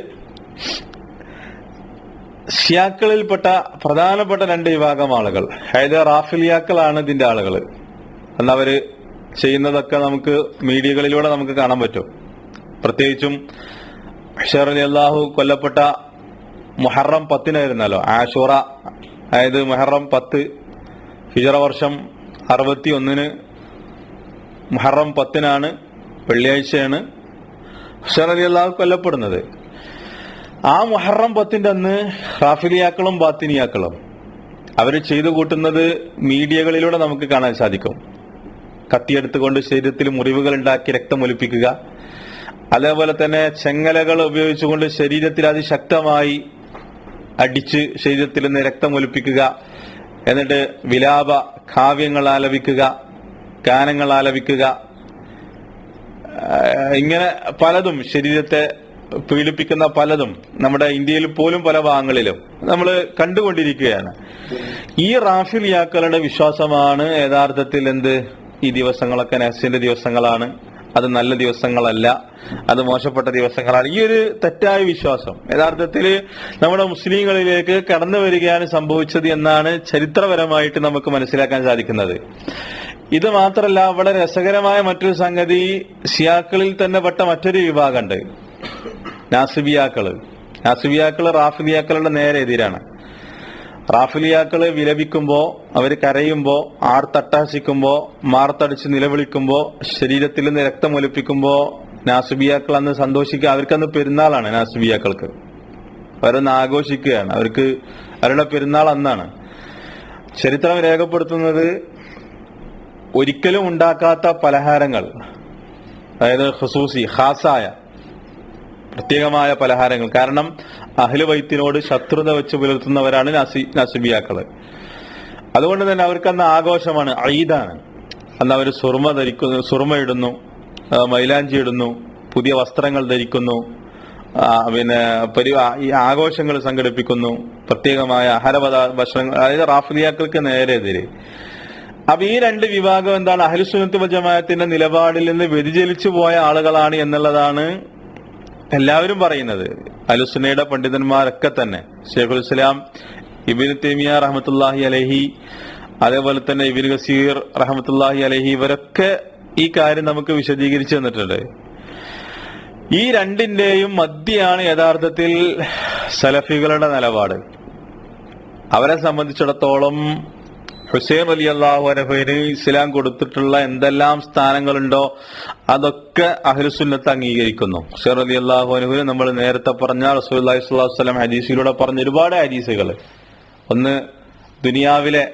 ഷിയാക്കളിൽപ്പെട്ട പ്രധാനപ്പെട്ട രണ്ട് വിഭാഗം ആളുകൾ, അതായത് റാഫിലിയാക്കളാണ് ഇതിന്റെ ആളുകൾ. എന്നവര് ചെയ്യുന്നതൊക്കെ നമുക്ക് മീഡിയകളിലൂടെ നമുക്ക് കാണാൻ പറ്റും. പ്രത്യേകിച്ചും ഹുസൈൻ റളിയല്ലാഹു കൊല്ലപ്പെട്ട മുഹറം 10-നായിരുന്നല്ലോ ആശൂറ, അതായത് മുഹറം 10 ഹിജറ വർഷം 61 മുഹറം 10-നാണ്, വെള്ളിയാഴ്ചയാണ് ഹുസൈൻ റളിയല്ലാഹു കൊല്ലപ്പെടുന്നത്. ആ മുഹറം 10-ന്റെ അന്ന് റാഫിലിയാക്കളും ബാത്തിനിയാക്കളും അവര് ചെയ്തു കൂട്ടുന്നത് മീഡിയകളിലൂടെ നമുക്ക് കാണാൻ സാധിക്കും. കത്തിയെടുത്തുകൊണ്ട് ശരീരത്തിൽ മുറിവുകൾ ഉണ്ടാക്കി രക്തമൊലിപ്പിക്കുക, അതേപോലെ തന്നെ ചെങ്ങലകൾ ഉപയോഗിച്ചുകൊണ്ട് ശരീരത്തിൽ അതിശക്തമായി അടിച്ച് ശരീരത്തിൽ നിന്ന് രക്തമൊലിപ്പിക്കുക, എന്നിട്ട് വിലാപ കാവ്യങ്ങൾ ആലപിക്കുക, ഗാനങ്ങൾ ആലപിക്കുക, ഇങ്ങനെ പലതും ശരീരത്തെ പീഡിപ്പിക്കുന്ന പലതും നമ്മുടെ ഇന്ത്യയിൽ പോലും പല ഭാഗങ്ങളിലും നമ്മൾ കണ്ടുകൊണ്ടിരിക്കുകയാണ്. ഈ റാഫിലിയാക്കളുടെ വിശ്വാസമാണ് യഥാർത്ഥത്തിൽ ഈ ദിവസങ്ങളൊക്കെ നഹ്സിന്റെ ദിവസങ്ങളാണ്, അത് നല്ല ദിവസങ്ങളല്ല, അത് മോശപ്പെട്ട ദിവസങ്ങളാണ്. ഈ ഒരു തെറ്റായ വിശ്വാസം യഥാർത്ഥത്തിൽ നമ്മുടെ മുസ്ലിങ്ങളിലേക്ക് കടന്നു വരികയാണ് സംഭവിച്ചത് എന്നാണ് ചരിത്രപരമായിട്ട് നമുക്ക് മനസ്സിലാക്കാൻ സാധിക്കുന്നത്. ഇത് മാത്രമല്ല, വളരെ രസകരമായ മറ്റൊരു സംഗതി, ഷിയാക്കളിൽ തന്നെ പെട്ട മറ്റൊരു വിഭാഗമുണ്ട്, നാസിബിയാക്കള്. നാസിബിയാക്കള് റാഫിലിയാക്കളുടെ നേരെ എതിരാണ്. റാഫിലിയാക്കള് വിലപിക്കുമ്പോ, അവര് കരയുമ്പോ, ആർത്തട്ടഹസിക്കുമ്പോ, മാർത്തടിച്ച് നിലവിളിക്കുമ്പോ, ശരീരത്തിൽ നിന്ന് രക്തമൊലിപ്പിക്കുമ്പോ നാസിബിയാക്കൾ അന്ന് സന്തോഷിക്കുക, അവർക്കന്ന് പെരുന്നാളാണ്. നാസിബിയാക്കൾക്ക് അവരൊന്ന് ആഘോഷിക്കുകയാണ്, അവരുടെ പെരുന്നാൾ അന്നാണ്. ചരിത്രം രേഖപ്പെടുത്തുന്നത് ഒരിക്കലും ഉണ്ടാക്കാത്ത പലഹാരങ്ങൾ, അതായത് ഖാസായ പ്രത്യേകമായ പലഹാരങ്ങൾ. കാരണം അഹ്ലു ബൈത്തിനോട് ശത്രുത വെച്ച് പുലർത്തുന്നവരാണ് നാസിബിയാക്കള്. അതുകൊണ്ട് തന്നെ അവർക്കന്ന് ആഘോഷമാണ്, ഈദാണ്. അന്ന് അവർ സുർമ ഇടുന്നു, മൈലാഞ്ചി ഇടുന്നു, പുതിയ വസ്ത്രങ്ങൾ ധരിക്കുന്നു, ഈ ആഘോഷങ്ങൾ സംഘടിപ്പിക്കുന്നു, പ്രത്യേകമായ ഭക്ഷണങ്ങൾ. അതായത് റാഫിലിയാക്കൾക്ക് നേരെ എതിരെ. അപ്പൊ ഈ രണ്ട് വിഭാഗം എന്താണ്? അഹ്ലുസുന്നത്ത് വൽ ജമാഅത്തിന്റെ നിലപാടിൽ നിന്ന് വ്യതിചലിച്ചു പോയ ആളുകളാണ് എന്നുള്ളതാണ് എല്ലാവരും പറയുന്നത്. അഹ്ലുസുന്നയുടെ പണ്ഡിതന്മാരൊക്കെ തന്നെ, ശൈഖുൽ ഇസ്ലാം ഇബ്നു തൈമിയ്യ റഹ്മത്തുള്ളാഹി അലൈഹി, അതേപോലെ തന്നെ ഇബ്നു കസീർ റഹ്മത്തുള്ളാഹി അലൈഹി, ഇവരൊക്കെ ഈ കാര്യം നമുക്ക് വിശദീകരിച്ചു തന്നിട്ടുണ്ട്. ഈ രണ്ടിന്റെയും മധ്യയാണ് യഥാർത്ഥത്തിൽ സലഫികളുടെ നിലപാട്. അവരെ സംബന്ധിച്ചിടത്തോളം ഹുസൈൻ റളിയല്ലാഹു അൻഹുവിന് ഇസ്ലാം കൊടുത്തിട്ടുള്ള എന്തെല്ലാം സ്ഥാനങ്ങളുണ്ടോ അതൊക്കെ അഹ്ലുസുന്നത്ത് അംഗീകരിക്കുന്നു. ഹുസൈൻ റളിയല്ലാഹു അൻഹുവിന് നമ്മൾ നേരത്തെ പറഞ്ഞ റസൂലുള്ളാഹി സ്വല്ലല്ലാഹു അലൈഹി വസല്ലം ഹദീസിലൂടെ പറഞ്ഞ ഒരുപാട് ഹദീസുകൾ. ഒന്ന്, ദുനിയാവിലെ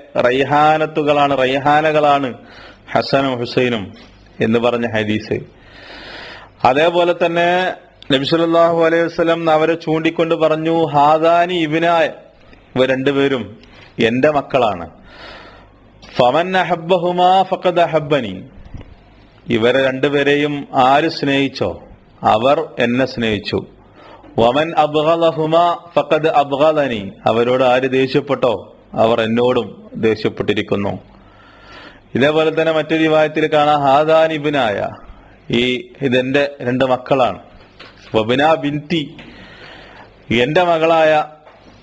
റൈഹാനകളാണ് ഹസനും ഹുസൈനും എന്ന് പറഞ്ഞ ഹദീസ്. അതേപോലെ തന്നെ നബി സല്ലല്ലാഹു അലൈഹി വസല്ലം അവരെ ചൂണ്ടിക്കൊണ്ട് പറഞ്ഞു, ഹാദാനി ഇബ്നായ, ഇവർ രണ്ടുപേരും എന്റെ മക്കളാണ്. ഫമൻ അഹബ്ബഹുമാ ഫഖദ് അഹബ്ബനി, ഇവരെ രണ്ടുപേരെയും ആര് സ്നേഹിച്ചോ അവർ എന്നെ സ്നേഹിച്ചു. വമൻ അബ്ഗളഹുമാ ഫഖദ് അബ്ഗളനി, അവരോട് ആര് ദേഷ്യപ്പെട്ടോ അവർ എന്നോടും ദേഷ്യപ്പെട്ടിരിക്കുന്നു. ഇതേപോലെ തന്നെ മറ്റൊരു റിവായത്തിൽ കാണാം, ഹാദാനി ഇബ്നായ, ഇതെന്റെ രണ്ട് മക്കളാണ്. വബിനാ ബിൻതി,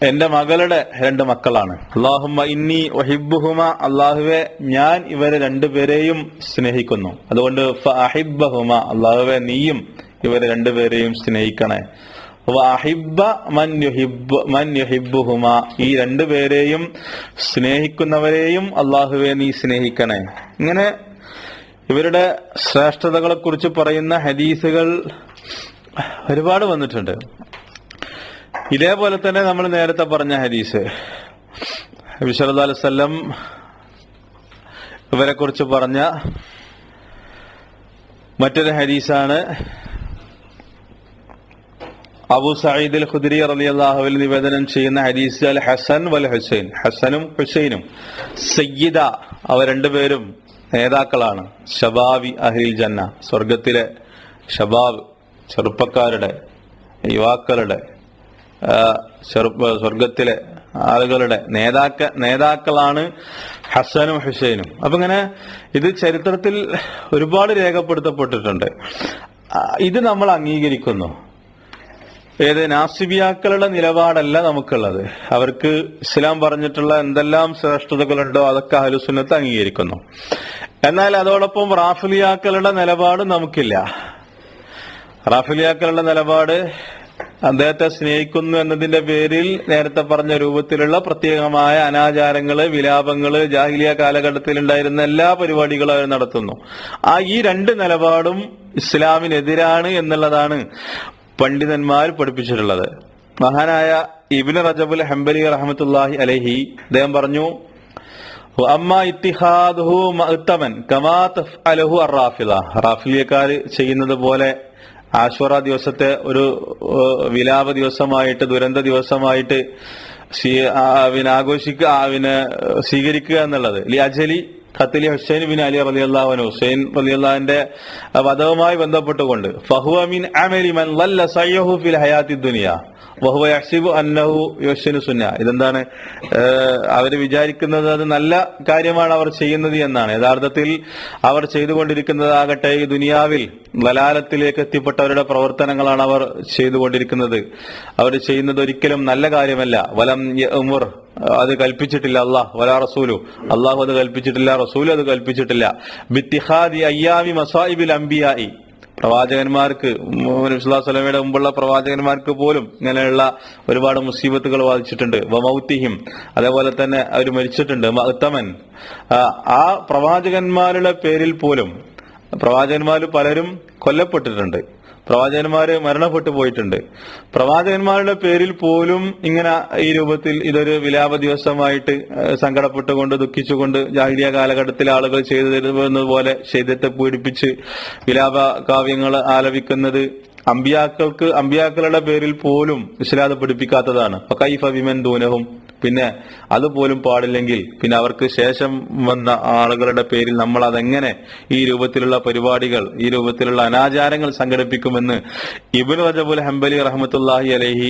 എന്റെ മകളുടെ രണ്ട് മക്കളാണ്. അല്ലാഹുമ്മ ഇന്നി ഉഹിബ്ബുഹുമ, അല്ലാഹുവേ ഞാൻ ഇവരെ രണ്ടുപേരെയും സ്നേഹിക്കുന്നു. അതുകൊണ്ട് ഫഅഹിബ്ബഹുമ, അല്ലാഹുവേ നീയും ഇവരെ രണ്ടുപേരെയും സ്നേഹിക്കണേ. വഅഹിബ്ബ മൻ യുഹിബ്ബുഹുമ, ഈ രണ്ടുപേരെയും സ്നേഹിക്കുന്നവരെയും അല്ലാഹുവേ നീ സ്നേഹിക്കണേ. ഇങ്ങനെ ഇവരുടെ ശ്രേഷ്ഠതകളെ കുറിച്ച് പറയുന്ന ഹദീസുകൾ ഒരുപാട് വന്നിട്ടുണ്ട്. ഇതേപോലെ തന്നെ നമ്മൾ നേരത്തെ പറഞ്ഞ ഹദീസ്, നബി സല്ലല്ലാഹു അലൈഹി വസല്ലം ഇവരെ കുറിച്ച് പറഞ്ഞ മറ്റൊരു ഹദീസാണ് അബൂ സഈദ് അൽ ഖുദ്രി റളിയല്ലാഹു അൻഹു നിവേദനം ചെയ്യുന്ന ഹദീസ്, അൽ ഹസൻ വൽ ഹുസൈൻ, ഹസനും ഹുസൈനും സയ്യിദ, അവർ രണ്ടുപേരും നേതാക്കളാണ്. ശബാബി അഹ്ലിൽ ജന്ന, സ്വർഗത്തിലെ ശബാബ്, ചെറുപ്പക്കാരുടെ, യുവാക്കളുടെ, സ്വർഗത്തിലെ ആളുകളുടെ നേതാക്കളാണ് ഹസനും ഹുസൈനും. അപ്പൊ ഇങ്ങനെ ഇത് ചരിത്രത്തിൽ ഒരുപാട് രേഖപ്പെടുത്തപ്പെട്ടിട്ടുണ്ട്. ഇത് നമ്മൾ അംഗീകരിക്കുന്നു. ഏത് നാസിബിയാക്കളുടെ നിലപാടല്ല നമുക്കുള്ളത്. അവർക്ക് ഇസ്ലാം പറഞ്ഞിട്ടുള്ള എന്തെല്ലാം ശ്രേഷ്ഠതകളുണ്ടോ അതൊക്കെ അഹ്ലുസുന്നത്ത് അംഗീകരിക്കുന്നു. എന്നാൽ അതോടൊപ്പം റാഫിലിയാക്കളുടെ നിലപാട് നമുക്കില്ല. റാഫിലിയാക്കളുടെ നിലപാട് അദ്ദേഹത്തെ സ്നേഹിക്കുന്നു എന്നതിന്റെ പേരിൽ നേരത്തെ പറഞ്ഞ രൂപത്തിലുള്ള പ്രത്യേകമായ അനാചാരങ്ങള്, വിലാപങ്ങള്, ജാഹിലിയ കാലഘട്ടത്തിൽ ഉണ്ടായിരുന്ന എല്ലാ പരിപാടികളും അവർ നടത്തുന്നു. ഈ രണ്ട് നിലപാടും ഇസ്ലാമിനെതിരാണ് എന്നുള്ളതാണ് പണ്ഡിതന്മാർ പഠിപ്പിച്ചിട്ടുള്ളത്. മഹാനായ ഇബ്നു റജബുൽ ഹംബലി റഹ്മത്തുള്ളാഹി അലൈഹി അദ്ദേഹം പറഞ്ഞു, അമ്മാ ഇത്തിഹാദുഹു മഅ്തമൻ കമാ തഫ്അലുഹു അർ-റാഫിള, റാഫിലിയക്കാർ ചെയ്യുന്നത് പോലെ ആശുറ ദിവസത്തെ ഒരു വിലാപ ദിവസമായിട്ട്, ദുരന്ത ദിവസമായിട്ട് സ്വീകരിക്കുക എന്നുള്ളത്. ലിഅജലി ഖത്ലി ഹുസൈൻ ബിൻ അലി റളിയല്ലാഹു അൻഹു, ഹുസൈൻ റളിയല്ലാഹുവിന്റെ വധവുമായി ബന്ധപ്പെട്ടുകൊണ്ട്, ഫഹുവ മിൻ അമലി മൻ ളല്ല സയ്യഹു ഫിൽ ഹയാത്തി ദുനിയ വഹുവ യഹ്സിബു അന്നഹു യുഹ്സിനു സുന്ന. ഇതെന്താണ്? അവർ വിചാരിക്കുന്നത് അത് നല്ല കാര്യമാണ് അവർ ചെയ്യുന്നത് എന്നാണ്. യഥാർത്ഥത്തിൽ അവർ ചെയ്തുകൊണ്ടിരിക്കുന്നതാകട്ടെ ഈ ദുനിയാവിൽ വലാലത്തിലേക്ക് എത്തിപ്പെട്ടവരുടെ പ്രവർത്തനങ്ങളാണ് അവർ ചെയ്തുകൊണ്ടിരിക്കുന്നത്. അവർ ചെയ്യുന്നത് ഒരിക്കലും നല്ല കാര്യമല്ല. വലം യഅ്മുർ, അത് കൽപ്പിച്ചിട്ടില്ല അല്ലാഹ്, വലാ റസൂലു, അള്ളാഹു അത് കൽപ്പിച്ചിട്ടില്ല, റസൂൽ അത് കൽപ്പിച്ചിട്ടില്ല. ബിത്തിഖാദി അയ്യാമി മസായിബിൽ അംബിയായി, പ്രവാചകന്മാർക്ക്, നബി സല്ലല്ലാഹു അലൈഹി വസല്ലമയുടെ മുമ്പുള്ള പ്രവാചകന്മാർക്ക് പോലും ഇങ്ങനെയുള്ള ഒരുപാട് മുസീബത്തുകൾ ബാധിച്ചിട്ടുണ്ട്. വമൗതിഹിം, അതേപോലെ തന്നെ അവർ മരിച്ചിട്ടുണ്ട്. മഅ്തമൻ, ആ പ്രവാചകന്മാരുടെ പേരിൽ പോലും പ്രവാചകന്മാർ പലരും കൊല്ലപ്പെട്ടിട്ടുണ്ട്. പ്രവാചകന്മാര് മരണപ്പെട്ടു പോയിട്ടുണ്ട്. പ്രവാചകന്മാരുടെ പേരിൽ പോലും ഇങ്ങനെ ഈ രൂപത്തിൽ ഇതൊരു വിലാപ ദിവസമായിട്ട് സങ്കടപ്പെട്ടുകൊണ്ട് ദുഃഖിച്ചുകൊണ്ട് ജാഹിലിയ കാലഘട്ടത്തിൽ ആളുകൾ ചെയ്തിരുന്നത് പോലെ ശൈത്യത്തെ പീഡിപ്പിച്ച് വിലാപ കാവ്യങ്ങൾ ആലപിക്കുന്നത് അമ്പിയാക്കളുടെ പേരിൽ പോലും ഇസ്ലാം പഠിപ്പിക്കാത്തതാണ്. കൈഫ വിമൻ ദൂനഹും, പിന്നെ അതുപോലും പാടില്ലെങ്കിൽ പിന്നെ അവർക്ക് ശേഷം വന്ന ആളുകളുടെ പേരിൽ നമ്മൾ അതെങ്ങനെ ഈ രൂപത്തിലുള്ള പരിപാടികൾ, ഈ രൂപത്തിലുള്ള അനാചാരങ്ങൾ സംഘടിപ്പിക്കുമെന്ന് ഇബ്നു റജബുൽ ഹംബലി റഹ്മത്തുള്ളാഹി അലൈഹി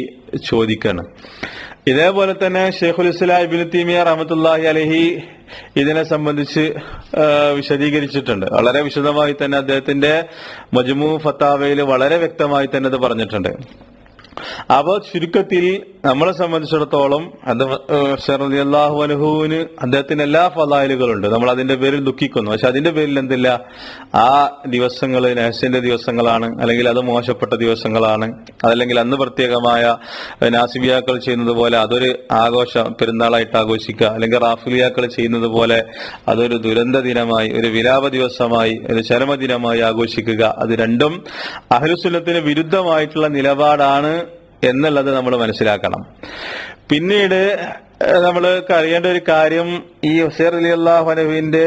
ചോദിക്കാണ്. ഇതേപോലെ തന്നെ ഷെയ്ഖുൽ ഇസ്ലാം ഇബ്നു തൈമിയ റഹ്മത്തുള്ളാഹി അലൈഹി ഇതിനെ സംബന്ധിച്ച് വിശദീകരിച്ചിട്ടുണ്ട്. വളരെ വിശദമായി തന്നെ അദ്ദേഹത്തിന്റെ മജ്മൂ ഫത്താവയിൽ വളരെ വ്യക്തമായി തന്നെ അത് പറഞ്ഞിട്ടുണ്ട്. അപ്പൊ ചുരുക്കത്തിൽ നമ്മളെ സംബന്ധിച്ചിടത്തോളം റളിയല്ലാഹു അൻഹുവിന് അദ്ദേഹത്തിന് എല്ലാ ഫളായിലുകളുണ്ട്. നമ്മൾ അതിന്റെ പേരിൽ ദുഃഖിക്കുന്നു. പക്ഷെ അതിന്റെ പേരിൽ എന്തില്ല, ആ ദിവസങ്ങൾ നഹ്സിന്റെ ദിവസങ്ങളാണ്, അല്ലെങ്കിൽ അത് മോശപ്പെട്ട ദിവസങ്ങളാണ്, അതല്ലെങ്കിൽ അന്ന് പ്രത്യേകമായ നാസിബിയാക്കൾ ചെയ്യുന്നത് പോലെ അതൊരു ആഘോഷ പെരുന്നാളായിട്ട് ആഘോഷിക്കുക, അല്ലെങ്കിൽ റാഫിലിയാക്കൾ ചെയ്യുന്നത് പോലെ അതൊരു ദുരന്ത ദിനമായി, ഒരു വിലാപ ദിവസമായി, ഒരു ചരമദിനമായി ആഘോഷിക്കുക. അത് രണ്ടും അഹ്ലുസുന്നത്തിന് വിരുദ്ധമായിട്ടുള്ള നിലപാടാണ് എന്നുള്ളത് നമ്മൾ മനസ്സിലാക്കണം. പിന്നീട് നമ്മൾ അറിയേണ്ട ഒരു കാര്യം, ഈ ഹുസൈൻ റളിയല്ലാഹു അൻഹുവിന്റെ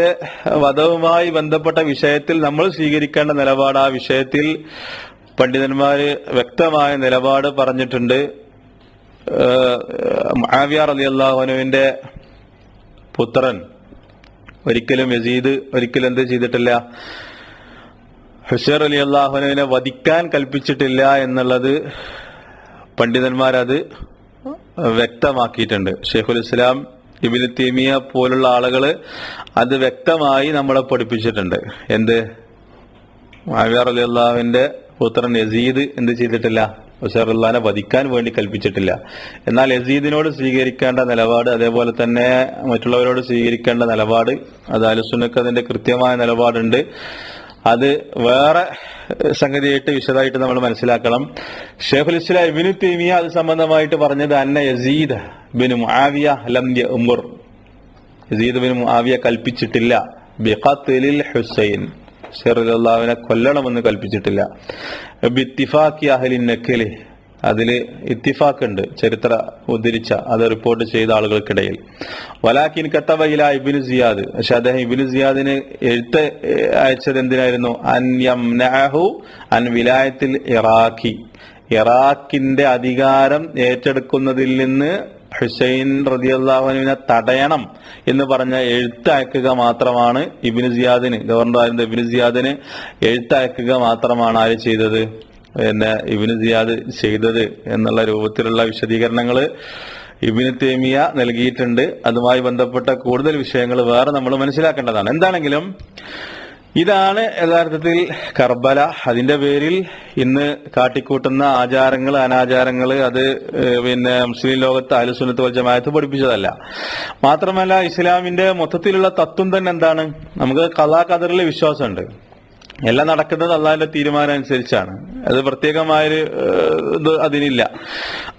വധവുമായി ബന്ധപ്പെട്ട വിഷയത്തിൽ നമ്മൾ സ്വീകരിക്കേണ്ട നിലപാട്, ആ വിഷയത്തിൽ പണ്ഡിതന്മാര് വ്യക്തമായ നിലപാട് പറഞ്ഞിട്ടുണ്ട്. മുആവിയ റളിയല്ലാഹു അൻഹുവിന്റെ പുത്രൻ ഒരിക്കലും യസീദ് ഒരിക്കലും എന്ത് ചെയ്തിട്ടില്ല, ഹുസൈൻ റളിയല്ലാഹു അൻഹുവിനെ വധിക്കാൻ കൽപ്പിച്ചിട്ടില്ല എന്നുള്ളത് പണ്ഡിതന്മാരത് വ്യക്തമാക്കിയിട്ടുണ്ട്. ഷെയ്ഖുൽ ഇസ്ലാം ഇബ്നു തൈമിയ പോലുള്ള ആളുകൾ അത് വ്യക്തമായി നമ്മളെ പഠിപ്പിച്ചിട്ടുണ്ട്. എന്ത്, മുആവിയ റളിയല്ലാഹുവിന്റെ പുത്രൻ യസീദ് എന്ത് ചെയ്തിട്ടില്ല, ഹുസൈൻ റളിയല്ലാഹുവിനെ വധിക്കാൻ വേണ്ടി കൽപ്പിച്ചിട്ടില്ല. എന്നാൽ യസീദിനോട് സ്വീകരിക്കേണ്ട നിലപാട്, അതേപോലെ തന്നെ മറ്റുള്ളവരോട് സ്വീകരിക്കേണ്ട നിലപാട്, അത് അഹ്ലുസുന്നക്ക് അതിന്റെ കൃത്യമായ നിലപാടുണ്ട്. അത് വേറെ സംഗതിയായിട്ട് വിശദമായിട്ട് നമ്മൾ മനസ്സിലാക്കണം. ഷെയ്ഖുൽ ഇസ്ലാം ഇബ്നു തൈമിയ അത് സംബന്ധമായിട്ട് പറഞ്ഞത് അന്ന യസീദ് ബിൻ മുആവിയ ലം യഅ്മുർ, യസീദ് ബിൻ മുആവിയ കൽപ്പിച്ചിട്ടില്ല ബിഖത്ലിൽ ഹുസൈൻ, ഹുസൈൻ റളിയല്ലാഹുവിനെ കൊല്ലണമെന്ന് കൽപ്പിച്ചിട്ടില്ല. ബിത്തിഫാഖി അഹ്ലി നഖ്ലി, അതില് ഇത്തിഫാഖ് ഉണ്ട്, ചരിത്ര ഉദ്ധരിച്ച അത് റിപ്പോർട്ട് ചെയ്ത ആളുകൾക്കിടയിൽ. വലാകിൻ കതബ ഇലാ ഇബ്നു സിയാദ്, പക്ഷെ അദ്ദേഹം ഇബ്നു സിയാദിന് എഴുത്ത് അയച്ചത് എന്തിനായിരുന്നു, അൻ യംനഅഹു അൻ വിലായത്തിൽ ഇറാഖി, ഇറാഖിന്റെ അധികാരം ഏറ്റെടുക്കുന്നതിൽ നിന്ന് ഹുസൈൻ റളിയല്ലാഹു അൻഹുവിനെ തടയണം എന്ന് പറഞ്ഞ എഴുത്തയക്കുക മാത്രമാണ് ഇബ്നു സിയാദിന്, ഗവർണറായിരുന്ന ഇബ്നു സിയാദിന് എഴുത്തയക്കുക മാത്രമാണ് ആര് ചെയ്തത്, പിന്നെ ഇബ്നു സിയാദ് ചെയ്തത് എന്നുള്ള രൂപത്തിലുള്ള വിശദീകരണങ്ങൾ ഇബ്നു തൈമിയ നൽകിയിട്ടുണ്ട്. അതുമായി ബന്ധപ്പെട്ട കൂടുതൽ വിഷയങ്ങൾ വേറെ നമ്മൾ മനസ്സിലാക്കേണ്ടതാണ്. എന്താണെങ്കിലും ഇതാണ് യഥാർത്ഥത്തിൽ കർബല. അതിന്റെ പേരിൽ ഇന്ന് കാട്ടിക്കൂട്ടുന്ന ആചാരങ്ങൾ, അനാചാരങ്ങൾ, അത് പിന്നെ മുസ്ലിം ലോകത്ത് അഹ്ലുസുന്നത്ത് വൽ ജമാഅത്ത് പഠിപ്പിച്ചതല്ല. മാത്രമല്ല ഇസ്ലാമിന്റെ മൊത്തത്തിലുള്ള തത്വം തന്നെ എന്താണ്, നമുക്ക് ഖളാ ഖദറിൽ വിശ്വാസമുണ്ട്. എല്ലാം നടക്കുന്നത് അള്ളാഹിന്റെ തീരുമാനം അനുസരിച്ചാണ്. അത് പ്രത്യേകമായൊരു ഇത് അതിനില്ല.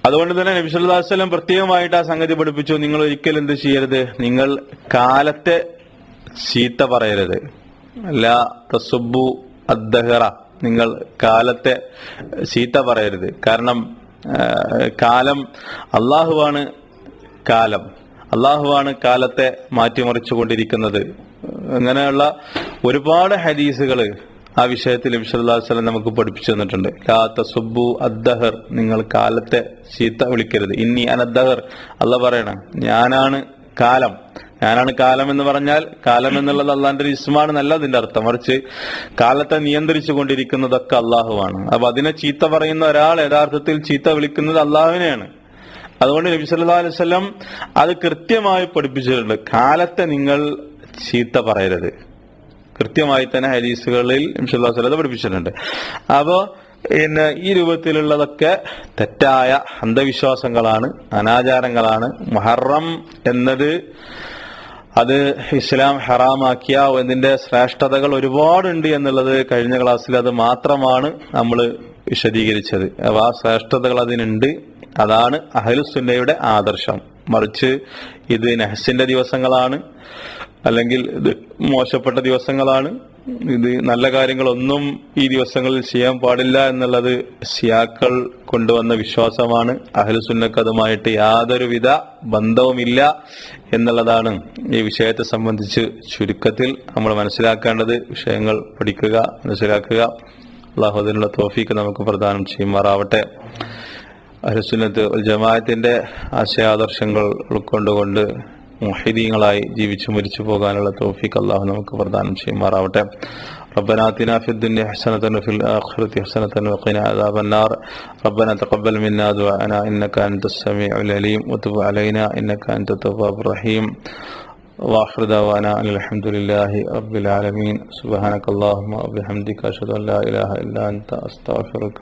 അതുകൊണ്ട് തന്നെ നബി സല്ലല്ലാഹു അലൈഹി വസല്ലം പ്രത്യേകമായിട്ട് ആ സംഗതി പഠിപ്പിച്ചു. നിങ്ങൾ ഒരിക്കലും എന്ത് ചെയ്യരുത്, നിങ്ങൾ കാലത്തെ ചീത്ത പറയരുത്. ലാ തസുബ്ബു അദ്ദഹറ, നിങ്ങൾ കാലത്തെ ചീത്ത പറയരുത്. കാരണം കാലം അള്ളാഹുവാണ്, അള്ളാഹുവാണ് കാലത്തെ മാറ്റിമറിച്ചു കൊണ്ടിരിക്കുന്നത്. അങ്ങനെയുള്ള ഒരുപാട് ഹദീസുകൾ ആ വിഷയത്തിൽ നബി സല്ലല്ലാഹു അലൈഹി വസല്ലം നമുക്ക് പഠിപ്പിച്ചു തന്നിട്ടുണ്ട്. ലാ തസുബ്ബു അദ്ദഹർ, നിങ്ങൾ കാലത്തെ ചീത്ത വിളിക്കരുത്. ഇന്നി അനദ്ദഹർ, അള്ളാഹ് പറയണം ഞാനാണ് കാലം. ഞാനാണ് കാലം എന്ന് പറഞ്ഞാൽ കാലം എന്നുള്ളത് അള്ളാഹിന്റെ ഒരു ഇസ്മാണ് നല്ല അതിന്റെ അർത്ഥം. മറിച്ച് കാലത്തെ നിയന്ത്രിച്ചു കൊണ്ടിരിക്കുന്നതൊക്കെ അള്ളാഹുവാണ്. അപ്പൊ അതിനെ ചീത്ത പറയുന്ന ഒരാൾ യഥാർത്ഥത്തിൽ ചീത്ത വിളിക്കുന്നത് അള്ളാഹുവിനെയാണ്. അതുകൊണ്ട് നബി സല്ലല്ലാഹു അലൈഹി വസല്ലം അത് കൃത്യമായി പഠിപ്പിച്ചിട്ടുണ്ട്. കാലത്തെ നിങ്ങൾ ചീത്ത പറയരുത്. കൃത്യമായി തന്നെ ഹദീസുകളിൽ നബി സല്ലല്ലാഹു അലൈഹി വസല്ലം പഠിപ്പിച്ചിട്ടുണ്ട്. അപ്പോ പിന്നെ ഈ രൂപത്തിലുള്ളതൊക്കെ തെറ്റായ അന്ധവിശ്വാസങ്ങളാണ്, അനാചാരങ്ങളാണ്. മുഹറം എന്നത് അത് ഇസ്ലാം ഹറാമാക്കിയ അതിന്റെ ശ്രേഷ്ഠതകൾ ഒരുപാടുണ്ട് എന്നുള്ളത് കഴിഞ്ഞ ക്ലാസ്സിൽ അത് മാത്രമാണ് നമ്മൾ വിശദീകരിച്ചത്. അപ്പൊ ആ ശ്രേഷ്ഠതകൾ അതിനുണ്ട്. അതാണ് അഹ്ലുസുന്നയുടെ ആദർശം. മറിച്ച് ഇത് നഹ്സിന്റെ ദിവസങ്ങളാണ്, അല്ലെങ്കിൽ ഇത് മോശപ്പെട്ട ദിവസങ്ങളാണ്, ഇത് നല്ല കാര്യങ്ങളൊന്നും ഈ ദിവസങ്ങളിൽ ചെയ്യാൻ പാടില്ല എന്നുള്ളത് ശിയാക്കൾ കൊണ്ടുവന്ന വിശ്വാസമാണ്. അഹ്ലുസുന്നക്ക് അതുമായിട്ട് യാതൊരുവിധ ബന്ധവുമില്ല എന്നുള്ളതാണ് ഈ വിഷയത്തെ സംബന്ധിച്ച് ചുരുക്കത്തിൽ നമ്മൾ മനസ്സിലാക്കേണ്ടത്. വിഷയങ്ങൾ പഠിക്കുക, മനസ്സിലാക്കുക. അള്ളാഹു അതിനുള്ള തൗഫീഖ് നമുക്ക് പ്രദാനം ചെയ്യുമാറാവട്ടെ. അഹ്ലുസുന്നത്ത് വൽ ജമാഅത്തിന്റെ ആശയാദർശങ്ങൾ ഉൾക്കൊണ്ടുകൊണ്ട് മുഹ്ദിങ്ങളായി ജീവിച്ചു മരിച്ചു പോകാനുള്ള തൗഫീഖ് അല്ലാഹു നമുക്ക് പ്രദാനം ചെയ്യുമാറാവട്ടെ. ربنا آتنا في الدنيا حسنة وفي الآخرة حسنة وقنا عذاب النار. ربنا تقبل منا دعاءنا إنك أنت السميع العليم وتب علينا إنك أنت التواب الرحيم. وآخر دعوانا أن الحمد لله رب العالمين. سبحانك اللهم وبحمدك أشهد أن لا إله إلا أنت أستغفرك.